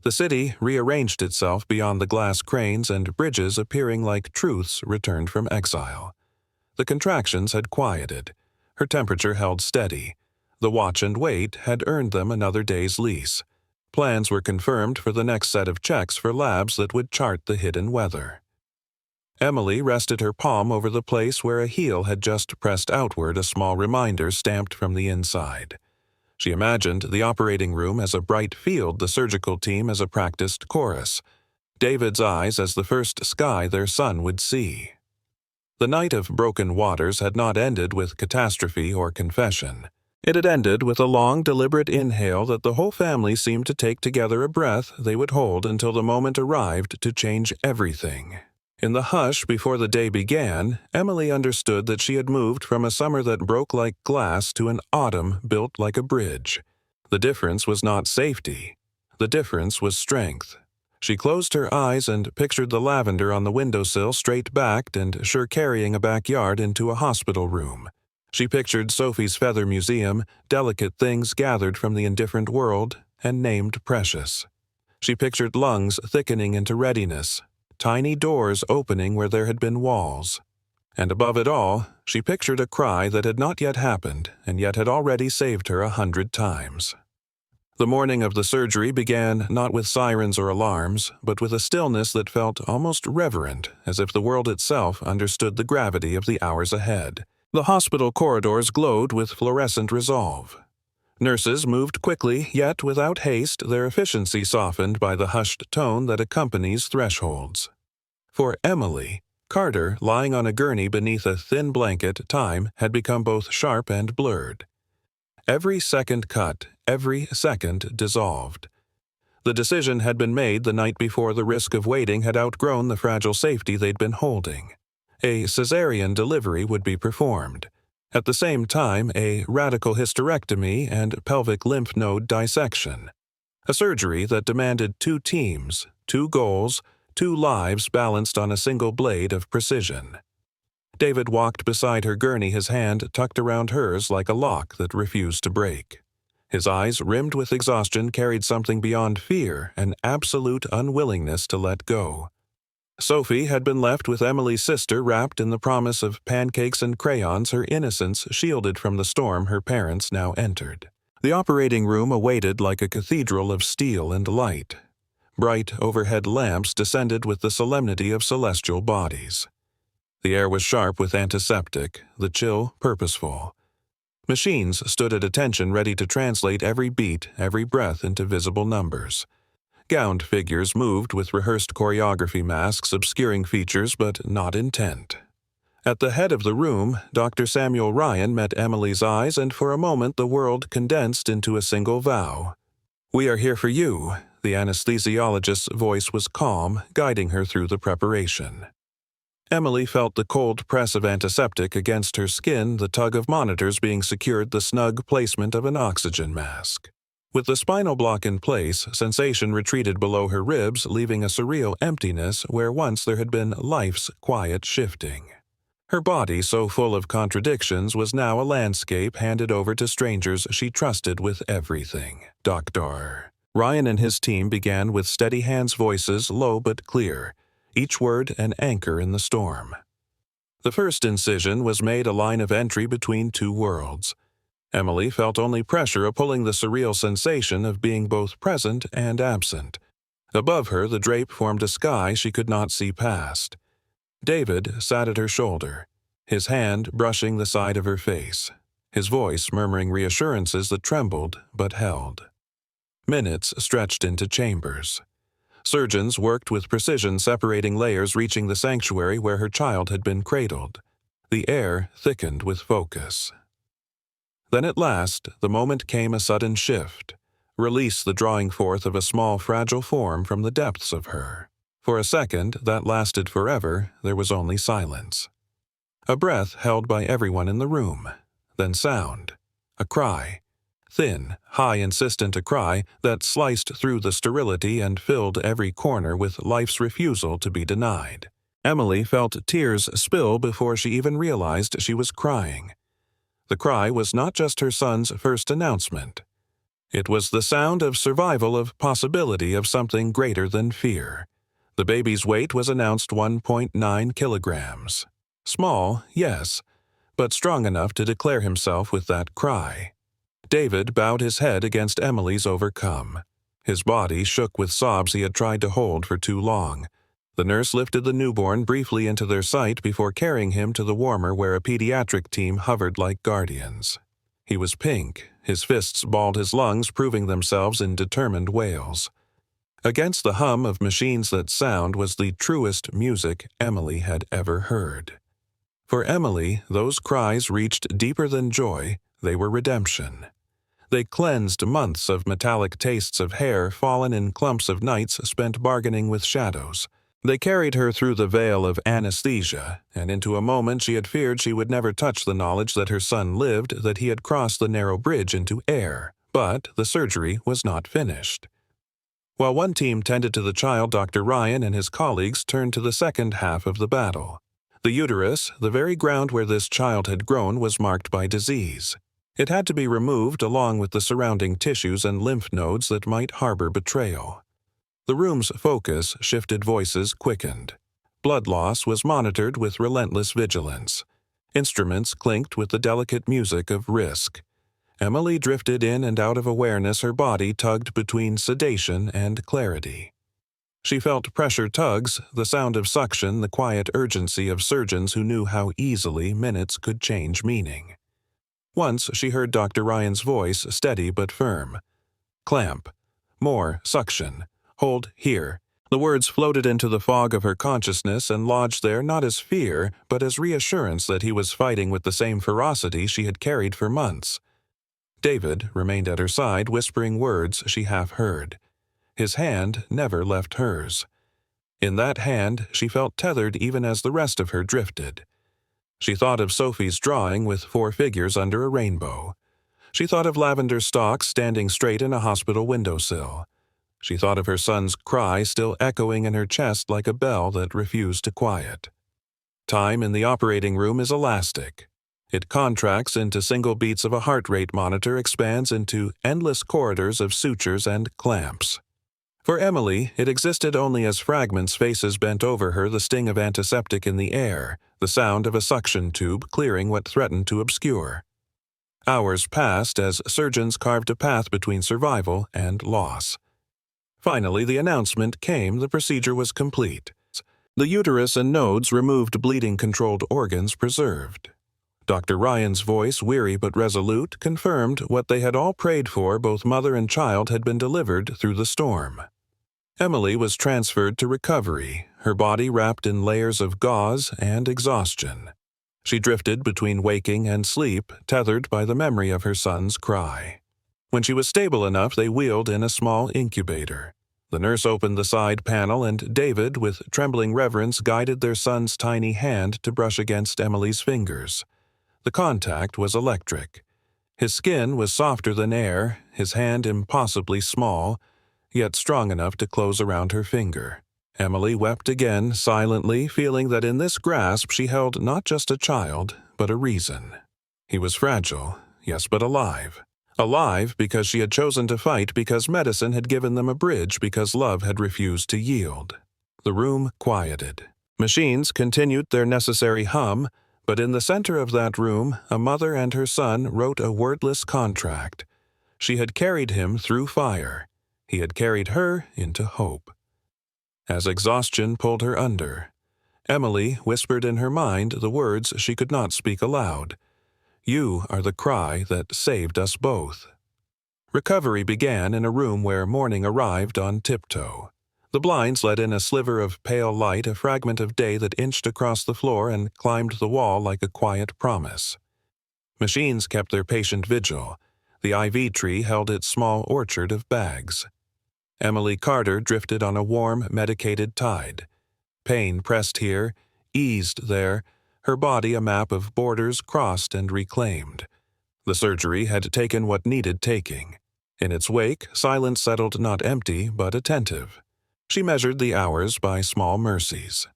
The city rearranged itself beyond the glass cranes and bridges, appearing like truths returned from exile. The contractions had quieted. Her temperature held steady. The watch and wait had earned them another day's lease. Plans were confirmed for the next set of checks for labs that would chart the hidden weather. Emily rested her palm over the place where a heel had just pressed outward, a small reminder stamped from the inside. She imagined the operating room as a bright field, the surgical team as a practiced chorus, David's eyes as the first sky their son would see. The night of broken waters had not ended with catastrophe or confession. It had ended with a long, deliberate inhale that the whole family seemed to take together, a breath they would hold until the moment arrived to change everything. In the hush before the day began, Emily understood that she had moved from a summer that broke like glass to an autumn built like a bridge. The difference was not safety. The difference was strength. She closed her eyes and pictured the lavender on the windowsill, straight-backed and sure carrying a backyard into a hospital room. She pictured Sophie's feather museum, delicate things gathered from the indifferent world and named precious. She pictured lungs thickening into readiness, tiny doors opening where there had been walls. And above it all, she pictured a cry that had not yet happened and yet had already saved her 100 times. The morning of the surgery began not with sirens or alarms, but with a stillness that felt almost reverent, as if the world itself understood the gravity of the hours ahead. The hospital corridors glowed with fluorescent resolve. Nurses moved quickly, yet without haste, their efficiency softened by the hushed tone that accompanies thresholds. For Emily, Carter, lying on a gurney beneath a thin blanket, time had become both sharp and blurred. Every second cut, every second dissolved. The decision had been made the night before the risk of waiting had outgrown the fragile safety they'd been holding. A cesarean delivery would be performed. At the same time, a radical hysterectomy and pelvic lymph node dissection. A surgery that demanded 2 teams, 2 goals, 2 lives balanced on a single blade of precision. David walked beside her gurney, his hand tucked around hers like a lock that refused to break. His eyes, rimmed with exhaustion, carried something beyond fear, an absolute unwillingness to let go. Sophie had been left with Emily's sister, wrapped in the promise of pancakes and crayons, her innocence shielded from the storm her parents now entered. The operating room awaited like a cathedral of steel and light. Bright overhead lamps descended with the solemnity of celestial bodies. The air was sharp with antiseptic, the chill purposeful. Machines stood at attention, ready to translate every beat, every breath into visible numbers. Gowned figures moved with rehearsed choreography, masks obscuring features but not intent. At the head of the room, Dr. Samuel Ryan met Emily's eyes, and for a moment the world condensed into a single vow. "We are here for you." The anesthesiologist's voice was calm, guiding her through the preparation. Emily felt the cold press of antiseptic against her skin, the tug of monitors being secured, the snug placement of an oxygen mask. With the spinal block in place, sensation retreated below her ribs, leaving a surreal emptiness where once there had been life's quiet shifting. Her body, so full of contradictions, was now a landscape handed over to strangers she trusted with everything. "Doctor." Ryan and his team began with steady hands, voices low but clear, each word an anchor in the storm. The first incision was made a line of entry between 2 worlds. Emily felt only pressure pulling the surreal sensation of being both present and absent. Above her, the drape formed a sky she could not see past. David sat at her shoulder, his hand brushing the side of her face, his voice murmuring reassurances that trembled but held. Minutes stretched into chambers. Surgeons worked with precision, separating layers, reaching the sanctuary where her child had been cradled. The air thickened with focus. Then at last, the moment came, a sudden shift. Release the drawing forth of a small, fragile form from the depths of her. For a second, that lasted forever, there was only silence. A breath held by everyone in the room. Then sound. A cry. Thin, high, insistent, a cry that sliced through the sterility and filled every corner with life's refusal to be denied. Emily felt tears spill before she even realized she was crying. The cry was not just her son's first announcement. It was the sound of survival, of possibility, of something greater than fear. The baby's weight was announced 1.9 kilograms. Small, yes, but strong enough to declare himself with that cry. David bowed his head against Emily's, overcome. His body shook with sobs he had tried to hold for too long. The nurse lifted the newborn briefly into their sight before carrying him to the warmer where a pediatric team hovered like guardians. He was pink, his fists balled his lungs, proving themselves in determined wails. Against the hum of machines, that sound was the truest music Emily had ever heard. For Emily, those cries reached deeper than joy, they were redemption. They cleansed months of metallic tastes of hair fallen in clumps of nights spent bargaining with shadows. They carried her through the veil of anesthesia, and into a moment she had feared she would never touch, the knowledge that her son lived, that he had crossed the narrow bridge into air. But the surgery was not finished. While one team tended to the child, Dr. Ryan and his colleagues turned to the second half of the battle. The uterus, the very ground where this child had grown, was marked by disease. It had to be removed along with the surrounding tissues and lymph nodes that might harbor betrayal. The room's focus shifted, voices quickened. Blood loss was monitored with relentless vigilance. Instruments clinked with the delicate music of risk. Emily drifted in and out of awareness, her body tugged between sedation and clarity. She felt pressure tugs, the sound of suction, the quiet urgency of surgeons who knew how easily minutes could change meaning. Once she heard Dr. Ryan's voice, steady but firm. "Clamp. More suction. Hold here." The words floated into the fog of her consciousness and lodged there not as fear, but as reassurance that he was fighting with the same ferocity she had carried for months. David remained at her side, whispering words she half heard. His hand never left hers. In that hand she felt tethered even as the rest of her drifted. She thought of Sophie's drawing with 4 figures under a rainbow. She thought of lavender stalks standing straight in a hospital windowsill. She thought of her son's cry still echoing in her chest like a bell that refused to quiet. Time in the operating room is elastic. It contracts into single beats of a heart rate monitor, expands into endless corridors of sutures and clamps. For Emily, it existed only as fragments, faces bent over her, the sting of antiseptic in the air, the sound of a suction tube clearing what threatened to obscure. Hours passed as surgeons carved a path between survival and loss. Finally, the announcement came: the procedure was complete. The uterus and nodes removed, bleeding-controlled organs preserved. Dr. Ryan's voice, weary but resolute, confirmed what they had all prayed for: both mother and child had been delivered through the storm. Emily was transferred to recovery, her body wrapped in layers of gauze and exhaustion. She drifted between waking and sleep, tethered by the memory of her son's cry. When she was stable enough, they wheeled in a small incubator. The nurse opened the side panel, and David, with trembling reverence, guided their son's tiny hand to brush against Emily's fingers. The contact was electric. His skin was softer than air, his hand impossibly small, yet strong enough to close around her finger. Emily wept again, silently, feeling that in this grasp she held not just a child, but a reason. He was fragile, yes, but alive. Alive because she had chosen to fight, because medicine had given them a bridge, because love had refused to yield. The room quieted. Machines continued their necessary hum, but in the center of that room, a mother and her son wrote a wordless contract. She had carried him through fire. He had carried her into hope. As exhaustion pulled her under, Emily whispered in her mind the words she could not speak aloud. "You are the cry that saved us both." Recovery began in a room where morning arrived on tiptoe. The blinds let in a sliver of pale light, a fragment of day that inched across the floor and climbed the wall like a quiet promise. Machines kept their patient vigil. The IV tree held its small orchard of bags. Emily Carter drifted on a warm, medicated tide. Pain pressed here, eased there, her body a map of borders crossed and reclaimed. The surgery had taken what needed taking. In its wake, silence settled, not empty, but attentive. She measured the hours by small mercies.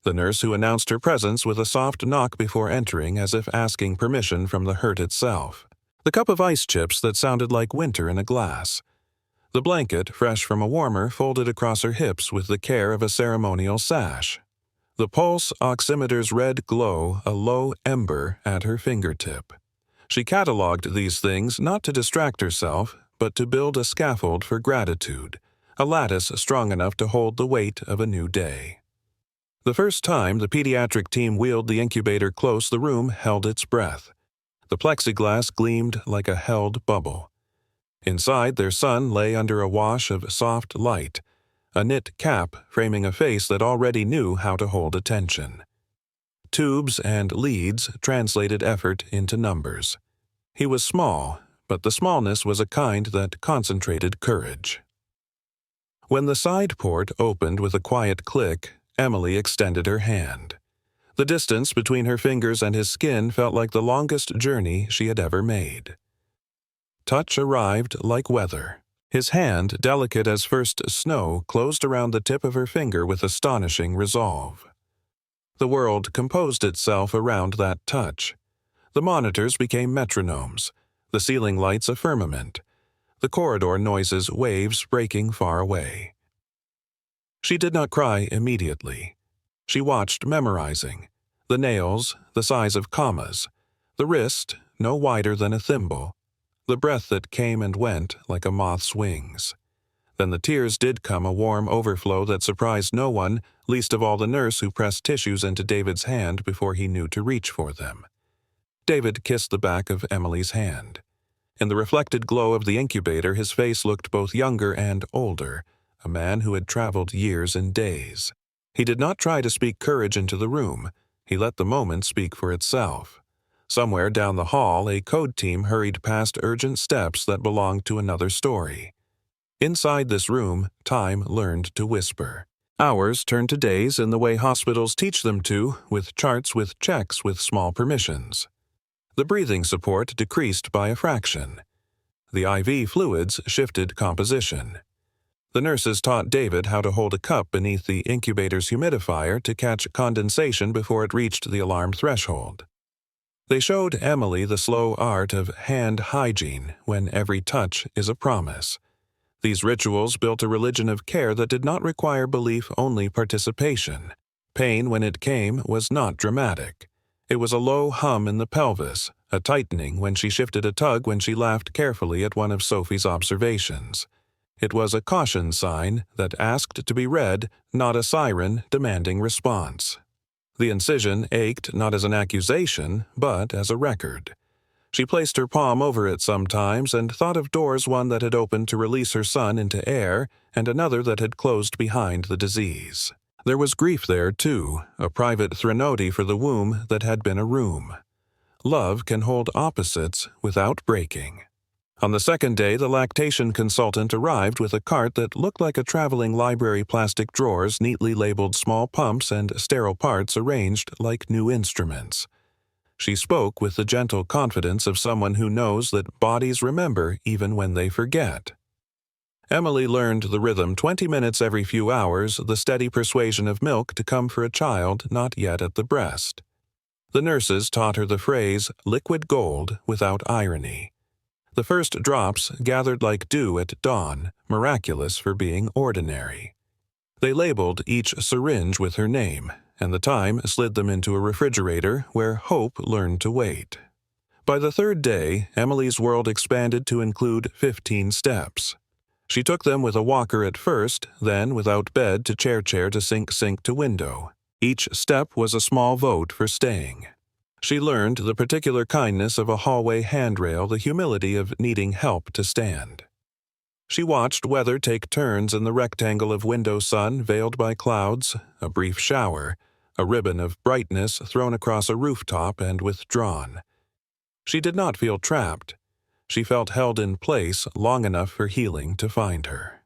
The nurse who announced her presence with a soft knock before entering, as if asking permission from the hurt itself. The cup of ice chips that sounded like winter in a glass. The blanket, fresh from a warmer, folded across her hips with the care of a ceremonial sash. The pulse oximeter's red glow, a low ember at her fingertip. She cataloged these things not to distract herself, but to build a scaffold for gratitude, a lattice strong enough to hold the weight of a new day. The first time the pediatric team wheeled the incubator close, the room held its breath. The plexiglass gleamed like a held bubble. Inside, their son lay under a wash of soft light, a knit cap framing a face that already knew how to hold attention. Tubes and leads translated effort into numbers. He was small, but the smallness was a kind that concentrated courage. When the side port opened with a quiet click, Emily extended her hand. The distance between her fingers and his skin felt like the longest journey she had ever made. Touch arrived like weather. His hand, delicate as first snow, closed around the tip of her finger with astonishing resolve. The world composed itself around that touch. The monitors became metronomes, the ceiling lights a firmament, the corridor noises waves breaking far away. She did not cry immediately. She watched, memorizing. The nails, the size of commas. The wrist, no wider than a thimble. The breath that came and went like a moth's wings. Then the tears did come, a warm overflow that surprised no one, least of all the nurse who pressed tissues into David's hand before he knew to reach for them. David kissed the back of Emily's hand. In the reflected glow of the incubator, his face looked both younger and older, a man who had traveled years and days. He did not try to speak courage into the room. He let the moment speak for itself. Somewhere down the hall, a code team hurried past urgent steps that belonged to another story. Inside this room, time learned to whisper. Hours turned to days in the way hospitals teach them to, with charts with checks with small permissions. The breathing support decreased by a fraction. The IV fluids shifted composition. The nurses taught David how to hold a cup beneath the incubator's humidifier to catch condensation before it reached the alarm threshold. They showed Emily the slow art of hand hygiene when every touch is a promise. These rituals built a religion of care that did not require belief, only participation. Pain, when it came, was not dramatic. It was a low hum in the pelvis, a tightening when she shifted a tug when she laughed carefully at one of Sophie's observations. It was a caution sign that asked to be read, not a siren demanding response. The incision ached not as an accusation, but as a record. She placed her palm over it sometimes and thought of doors, one that had opened to release her son into air and another that had closed behind the disease. There was grief there, too, a private threnody for the womb that had been a room. Love can hold opposites without breaking. On the second day, the lactation consultant arrived with a cart that looked like a traveling library, plastic drawers neatly labeled small pumps and sterile parts arranged like new instruments. She spoke with the gentle confidence of someone who knows that bodies remember even when they forget. Emily learned the rhythm: 20 minutes every few hours, the steady persuasion of milk to come for a child not yet at the breast. The nurses taught her the phrase, liquid gold, without irony. The first drops gathered like dew at dawn, miraculous for being ordinary. They labeled each syringe with her name, and the time slid them into a refrigerator where hope learned to wait. By the third day, Emily's world expanded to include 15 steps. She took them with a walker at first, then without bed to chair to sink to window. Each step was a small vote for staying. She learned the particular kindness of a hallway handrail, the humility of needing help to stand. She watched weather take turns in the rectangle of window sun veiled by clouds, a brief shower, a ribbon of brightness thrown across a rooftop and withdrawn. She did not feel trapped. She felt held in place long enough for healing to find her.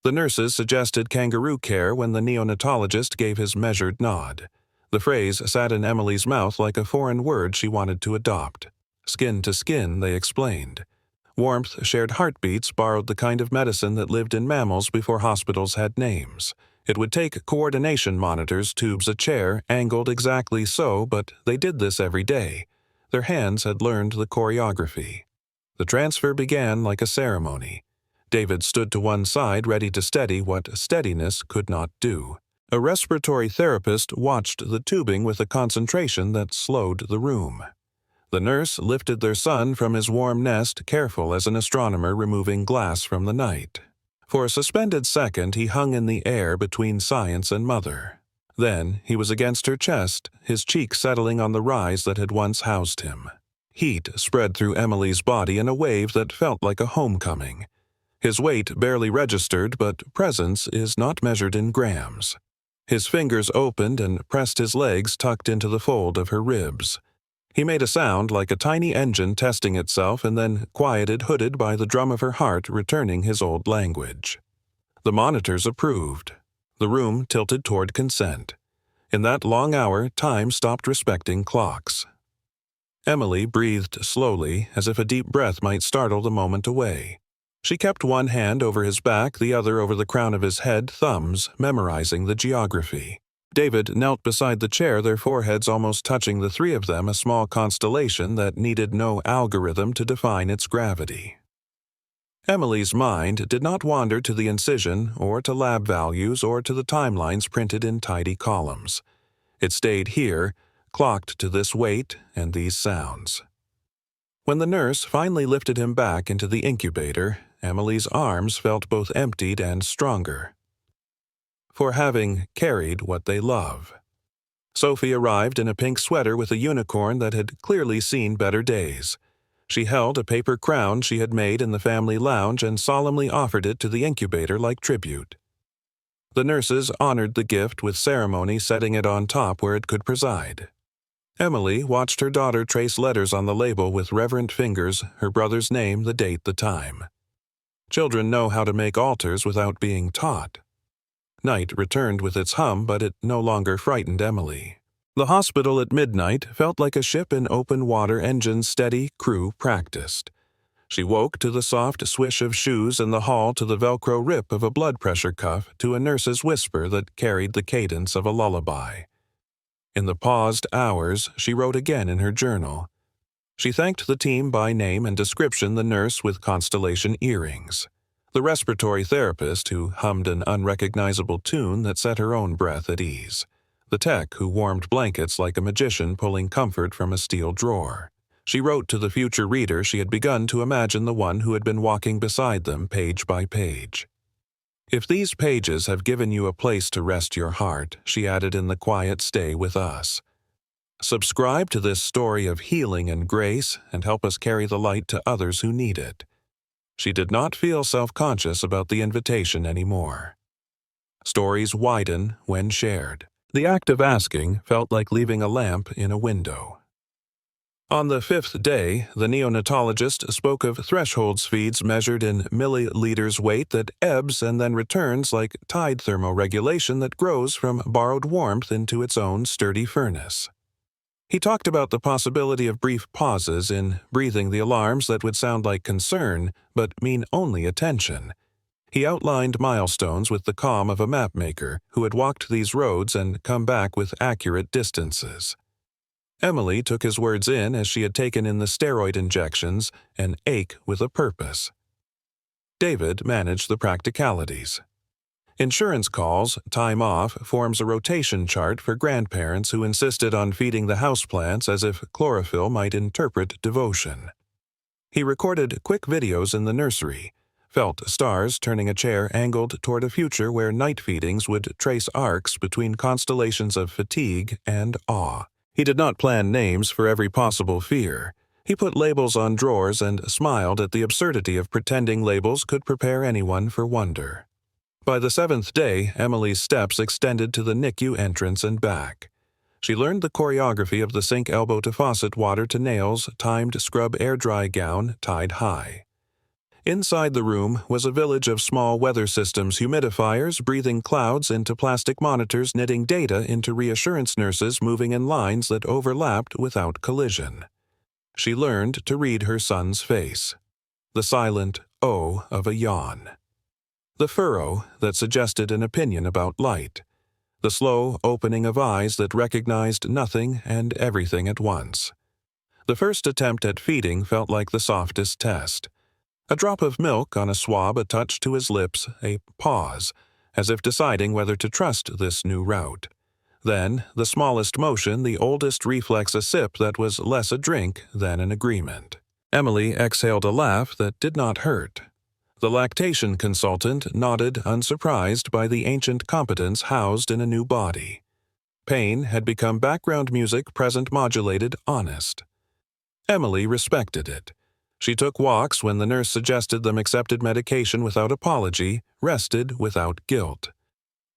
The nurses suggested kangaroo care when the neonatologist gave his measured nod. The phrase sat in Emily's mouth like a foreign word she wanted to adopt. Skin to skin, they explained. Warmth, shared heartbeats, borrowed the kind of medicine that lived in mammals before hospitals had names. It would take coordination monitors, tubes, a chair, angled exactly so, but they did this every day. Their hands had learned the choreography. The transfer began like a ceremony. David stood to one side, ready to steady what steadiness could not do. A respiratory therapist watched the tubing with a concentration that slowed the room. The nurse lifted their son from his warm nest, careful as an astronomer removing glass from the night. For a suspended second, he hung in the air between science and mother. Then he was against her chest, his cheek settling on the rise that had once housed him. Heat spread through Emily's body in a wave that felt like a homecoming. His weight barely registered, but presence is not measured in grams. His fingers opened and pressed his legs tucked into the fold of her ribs. He made a sound like a tiny engine testing itself and then quieted, hooded by the drum of her heart returning his old language. The monitors approved. The room tilted toward consent. In that long hour, time stopped respecting clocks. Emily breathed slowly, as if a deep breath might startle the moment away. She kept one hand over his back, the other over the crown of his head, thumbs memorizing the geography. David knelt beside the chair, their foreheads almost touching, the three of them, a small constellation that needed no algorithm to define its gravity. Emily's mind did not wander to the incision, or to lab values, or to the timelines printed in tidy columns. It stayed here, clocked to this weight and these sounds. When the nurse finally lifted him back into the incubator, Emily's arms felt both emptied and stronger. For having carried what they love. Sophie arrived in a pink sweater with a unicorn that had clearly seen better days. She held a paper crown she had made in the family lounge and solemnly offered it to the incubator like tribute. The nurses honored the gift with ceremony, setting it on top where it could preside. Emily watched her daughter trace letters on the label with reverent fingers, her brother's name, the date, the time. Children know how to make altars without being taught. Night returned with its hum, but it no longer frightened Emily. The hospital at midnight felt like a ship in open water, engines steady, crew practiced. She woke to the soft swish of shoes in the hall, to the Velcro rip of a blood pressure cuff, to a nurse's whisper that carried the cadence of a lullaby. In the paused hours, she wrote again in her journal. She thanked the team by name and description, the nurse with constellation earrings, the respiratory therapist who hummed an unrecognizable tune that set her own breath at ease, the tech who warmed blankets like a magician pulling comfort from a steel drawer. She wrote to the future reader she had begun to imagine the one who had been walking beside them page by page. If these pages have given you a place to rest your heart, she added in the quiet, stay with us. Subscribe to this story of healing and grace and help us carry the light to others who need it. She did not feel self-conscious about the invitation anymore. Stories widen when shared. The act of asking felt like leaving a lamp in a window. On the 5th day, the neonatologist spoke of threshold speeds measured in milliliters, weight that ebbs and then returns like tide thermoregulation that grows from borrowed warmth into its own sturdy furnace. He talked about the possibility of brief pauses in breathing, the alarms that would sound like concern but mean only attention. He outlined milestones with the calm of a mapmaker who had walked these roads and come back with accurate distances. Emily took his words in as she had taken in the steroid injections, an ache with a purpose. David managed the practicalities. Insurance calls, time off, forms a rotation chart for grandparents who insisted on feeding the houseplants as if chlorophyll might interpret devotion. He recorded quick videos in the nursery, felt stars turning a chair angled toward a future where night feedings would trace arcs between constellations of fatigue and awe. He did not plan names for every possible fear. He put labels on drawers and smiled at the absurdity of pretending labels could prepare anyone for wonder. By the 7th day, Emily's steps extended to the NICU entrance and back. She learned the choreography of the sink elbow to faucet, water to nails, timed scrub air-dry gown, tied high. Inside the room was a village of small weather systems, humidifiers, breathing clouds into plastic monitors, knitting data into reassurance nurses moving in lines that overlapped without collision. She learned to read her son's face, the silent O of a yawn, the furrow that suggested an opinion about light, the slow opening of eyes that recognized nothing and everything at once. The first attempt at feeding felt like the softest test. A drop of milk on a swab, a touch to his lips, a pause, as if deciding whether to trust this new route. Then, the smallest motion, the oldest reflex, a sip that was less a drink than an agreement. Emily exhaled a laugh that did not hurt. The lactation consultant nodded, unsurprised by the ancient competence housed in a new body. Pain had become background music, present, modulated, honest. Emily respected it. She took walks when the nurse suggested them, accepted medication without apology, rested without guilt.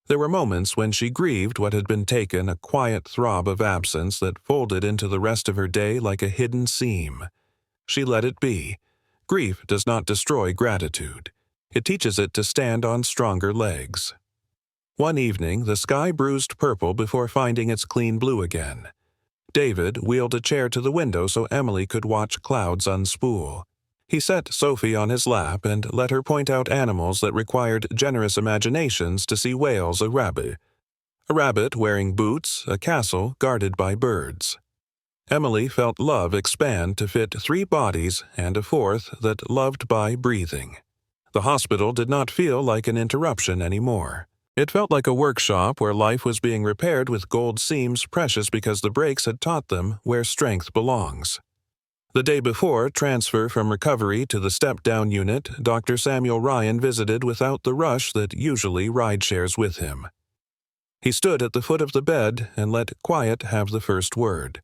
There were moments when she grieved what had been taken, a quiet throb of absence that folded into the rest of her day like a hidden seam. She let it be. Grief does not destroy gratitude. It teaches it to stand on stronger legs. One evening, the sky bruised purple before finding its clean blue again. David wheeled a chair to the window so Emily could watch clouds unspool. He set Sophie on his lap and let her point out animals that required generous imaginations to see whales, a rabbit wearing boots, a castle guarded by birds. Emily felt love expand to fit 3 bodies and a 4th that loved by breathing. The hospital did not feel like an interruption anymore. It felt like a workshop where life was being repaired with gold seams, precious because the breaks had taught them where strength belongs. The day before transfer from recovery to the step-down unit, Dr. Samuel Ryan visited without the rush that usually ride shares with him. He stood at the foot of the bed and let quiet have the first word.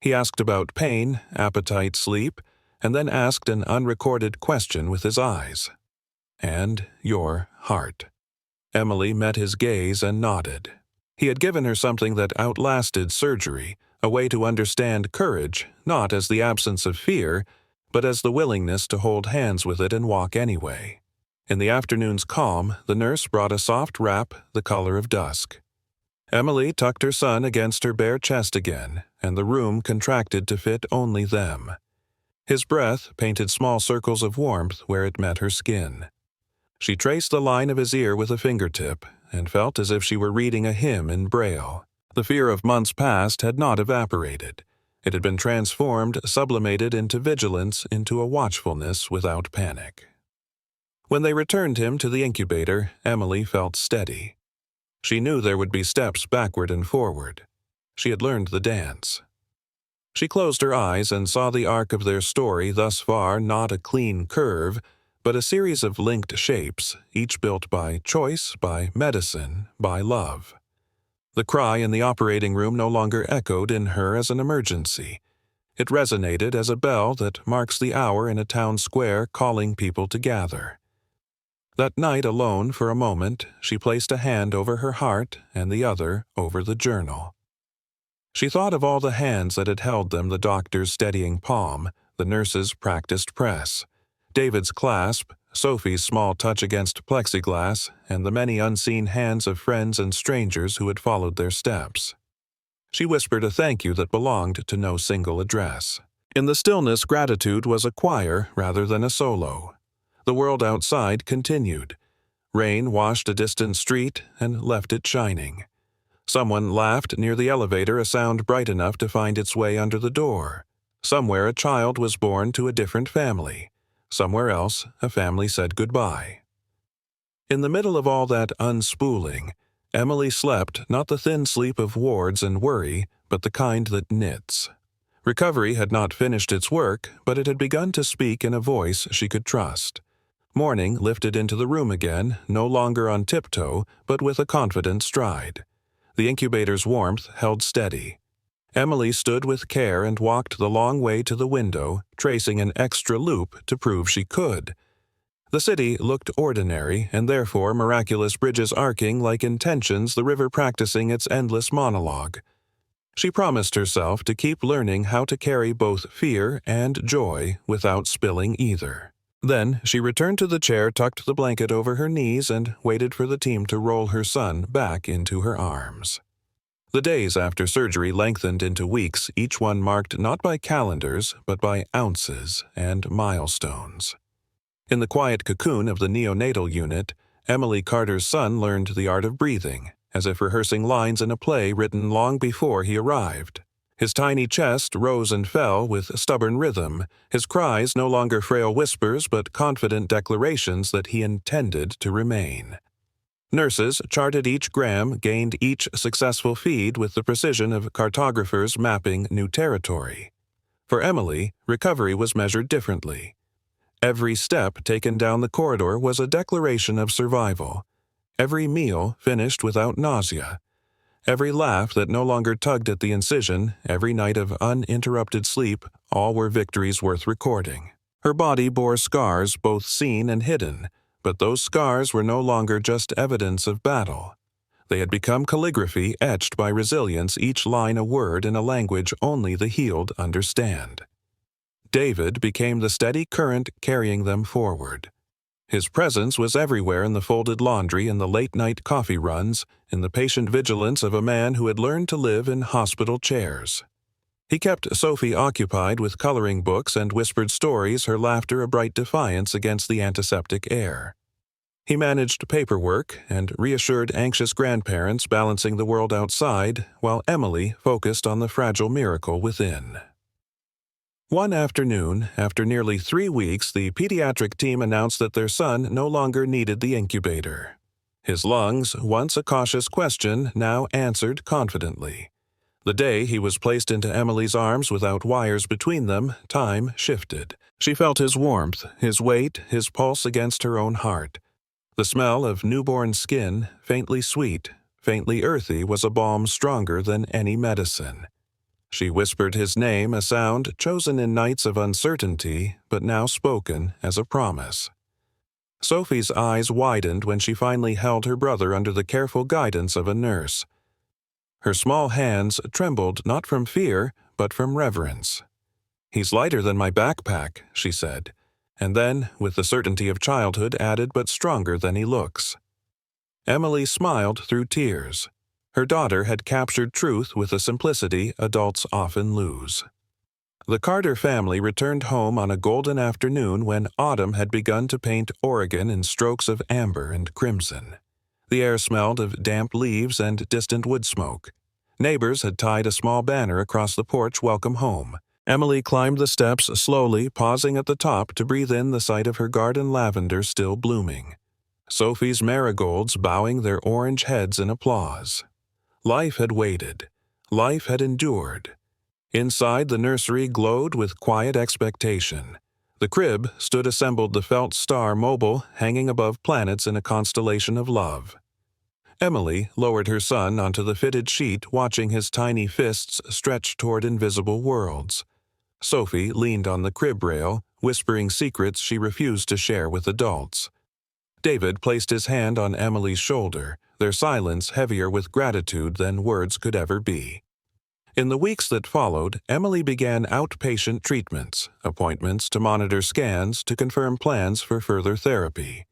He asked about pain, appetite, sleep, and then asked an unrecorded question with his eyes. And your heart. Emily met his gaze and nodded. He had given her something that outlasted surgery, a way to understand courage, not as the absence of fear, but as the willingness to hold hands with it and walk anyway. In the afternoon's calm, the nurse brought a soft wrap the color of dusk. Emily tucked her son against her bare chest again, and the room contracted to fit only them. His breath painted small circles of warmth where it met her skin. She traced the line of his ear with a fingertip, and felt as if she were reading a hymn in Braille. The fear of months past had not evaporated. It had been transformed, sublimated into vigilance, into a watchfulness without panic. When they returned him to the incubator, Emily felt steady. She knew there would be steps backward and forward. She had learned the dance. She closed her eyes and saw the arc of their story thus far not a clean curve, but a series of linked shapes, each built by choice, by medicine, by love. The cry in the operating room no longer echoed in her as an emergency. It resonated as a bell that marks the hour in a town square calling people to gather. That night alone for a moment, she placed a hand over her heart and the other over the journal. She thought of all the hands that had held them, the doctor's steadying palm, the nurse's practiced press, David's clasp, Sophie's small touch against plexiglass, and the many unseen hands of friends and strangers who had followed their steps. She whispered a thank you that belonged to no single address. In the stillness, gratitude was a choir rather than a solo. The world outside continued. Rain washed a distant street and left it shining. Someone laughed near the elevator, a sound bright enough to find its way under the door. Somewhere a child was born to a different family. Somewhere else, a family said goodbye. In the middle of all that unspooling, Emily slept not the thin sleep of wards and worry, but the kind that knits. Recovery had not finished its work, but it had begun to speak in a voice she could trust. Morning lifted into the room again, no longer on tiptoe, but with a confident stride. The incubator's warmth held steady. Emily stood with care and walked the long way to the window, tracing an extra loop to prove she could. The city looked ordinary, and therefore miraculous bridges arcing like intentions, the river practicing its endless monologue. She promised herself to keep learning how to carry both fear and joy without spilling either. Then she returned to the chair, tucked the blanket over her knees, and waited for the team to roll her son back into her arms. The days after surgery lengthened into weeks, each one marked not by calendars, but by ounces and milestones. In the quiet cocoon of the neonatal unit, Emily Carter's son learned the art of breathing, as if rehearsing lines in a play written long before he arrived. His tiny chest rose and fell with stubborn rhythm, his cries no longer frail whispers but confident declarations that he intended to remain. Nurses charted each gram, gained each successful feed with the precision of cartographers mapping new territory. For Emily, recovery was measured differently. Every step taken down the corridor was a declaration of survival. Every meal finished without nausea. Every laugh that no longer tugged at the incision, every night of uninterrupted sleep, all were victories worth recording. Her body bore scars both seen and hidden, but those scars were no longer just evidence of battle. They had become calligraphy etched by resilience, each line a word in a language only the healed understand. David became the steady current carrying them forward. His presence was everywhere in the folded laundry, in the late-night coffee runs, in the patient vigilance of a man who had learned to live in hospital chairs. He kept Sophie occupied with coloring books and whispered stories, her laughter a bright defiance against the antiseptic air. He managed paperwork and reassured anxious grandparents, balancing the world outside, while Emily focused on the fragile miracle within. One afternoon, after nearly 3 weeks, the pediatric team announced that their son no longer needed the incubator. His lungs, once a cautious question, now answered confidently. The day he was placed into Emily's arms without wires between them, time shifted. She felt his warmth, his weight, his pulse against her own heart. The smell of newborn skin, faintly sweet, faintly earthy, was a balm stronger than any medicine. She whispered his name, a sound chosen in nights of uncertainty, but now spoken as a promise. Sophie's eyes widened when she finally held her brother under the careful guidance of a nurse. Her small hands trembled not from fear, but from reverence. "He's lighter than my backpack," she said, and then, with the certainty of childhood, added, "but stronger than he looks." Emily smiled through tears. Her daughter had captured truth with a simplicity adults often lose. The Carter family returned home on a golden afternoon when autumn had begun to paint Oregon in strokes of amber and crimson. The air smelled of damp leaves and distant wood smoke. Neighbors had tied a small banner across the porch, "Welcome home." Emily climbed the steps slowly, pausing at the top to breathe in the sight of her garden lavender still blooming. Sophie's marigolds bowing their orange heads in applause. Life had waited. Life had endured. Inside, the nursery glowed with quiet expectation. The crib stood assembled, the felt star mobile, hanging above planets in a constellation of love. Emily lowered her son onto the fitted sheet, watching his tiny fists stretch toward invisible worlds. Sophie leaned on the crib rail, whispering secrets she refused to share with adults. David placed his hand on Emily's shoulder, their silence heavier with gratitude than words could ever be. In the weeks that followed, Emily began outpatient treatments, appointments to monitor scans to confirm plans for further therapy.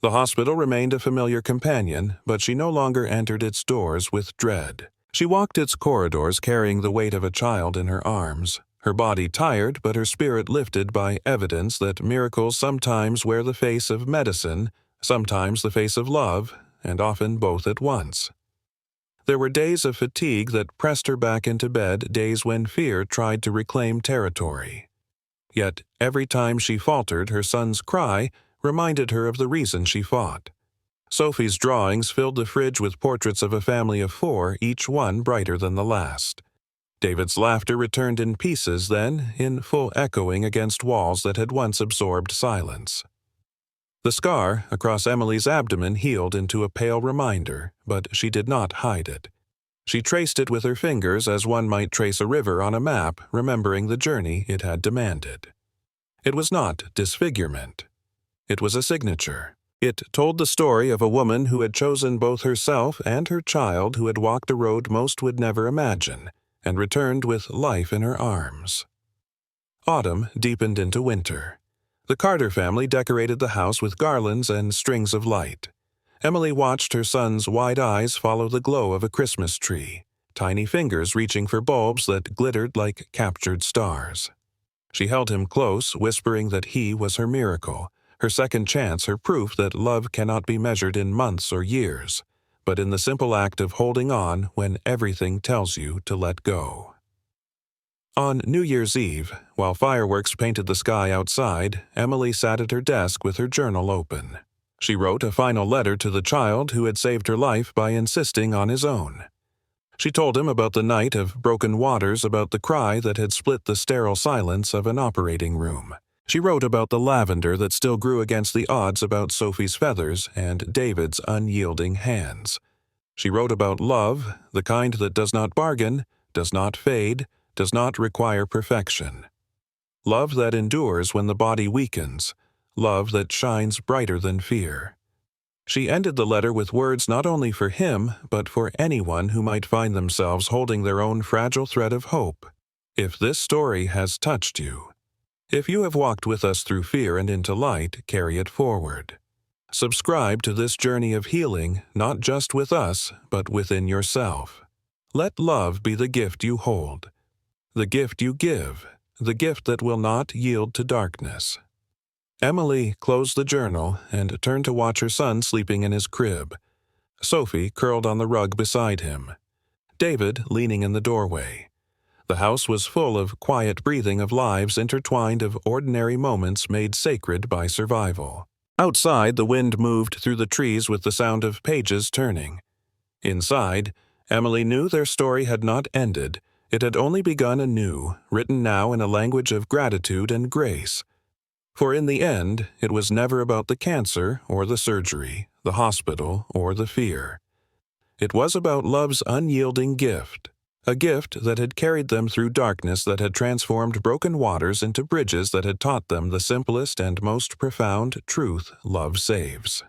The hospital remained a familiar companion, but she no longer entered its doors with dread. She walked its corridors carrying the weight of a child in her arms, her body tired but her spirit lifted by evidence that miracles sometimes wear the face of medicine, sometimes the face of love, and often both at once. There were days of fatigue that pressed her back into bed, days when fear tried to reclaim territory. Yet every time she faltered, her son's cry reminded her of the reason she fought. Sophie's drawings filled the fridge with portraits of a family of 4, each one brighter than the last. David's laughter returned in pieces then, in full echoing against walls that had once absorbed silence. The scar across Emily's abdomen healed into a pale reminder, but she did not hide it. She traced it with her fingers as one might trace a river on a map, remembering the journey it had demanded. It was not disfigurement. It was a signature. It told the story of a woman who had chosen both herself and her child, who had walked a road most would never imagine, and returned with life in her arms. Autumn deepened into winter. The Carter family decorated the house with garlands and strings of light. Emily watched her son's wide eyes follow the glow of a Christmas tree, tiny fingers reaching for bulbs that glittered like captured stars. She held him close, whispering that he was her miracle, her second chance, her proof that love cannot be measured in months or years, but in the simple act of holding on when everything tells you to let go. On New Year's Eve, while fireworks painted the sky outside, Emily sat at her desk with her journal open. She wrote a final letter to the child who had saved her life by insisting on his own. She told him about the night of broken waters, about the cry that had split the sterile silence of an operating room. She wrote about the lavender that still grew against the odds, about Sophie's feathers and David's unyielding hands. She wrote about love, the kind that does not bargain, does not fade, does not require perfection. Love that endures when the body weakens, love that shines brighter than fear. She ended the letter with words not only for him, but for anyone who might find themselves holding their own fragile thread of hope. If this story has touched you, if you have walked with us through fear and into light, carry it forward. Subscribe to this journey of healing, not just with us, but within yourself. Let love be the gift you hold, the gift you give, the gift that will not yield to darkness. Emily closed the journal and turned to watch her son sleeping in his crib. Sophie curled on the rug beside him. David leaning in the doorway. The house was full of quiet breathing of lives intertwined, of ordinary moments made sacred by survival. Outside, the wind moved through the trees with the sound of pages turning. Inside, Emily knew their story had not ended. It had only begun anew, written now in a language of gratitude and grace. For in the end, it was never about the cancer or the surgery, the hospital or the fear. It was about love's unyielding gift, a gift that had carried them through darkness that had transformed broken waters into bridges that had taught them the simplest and most profound truth: love saves.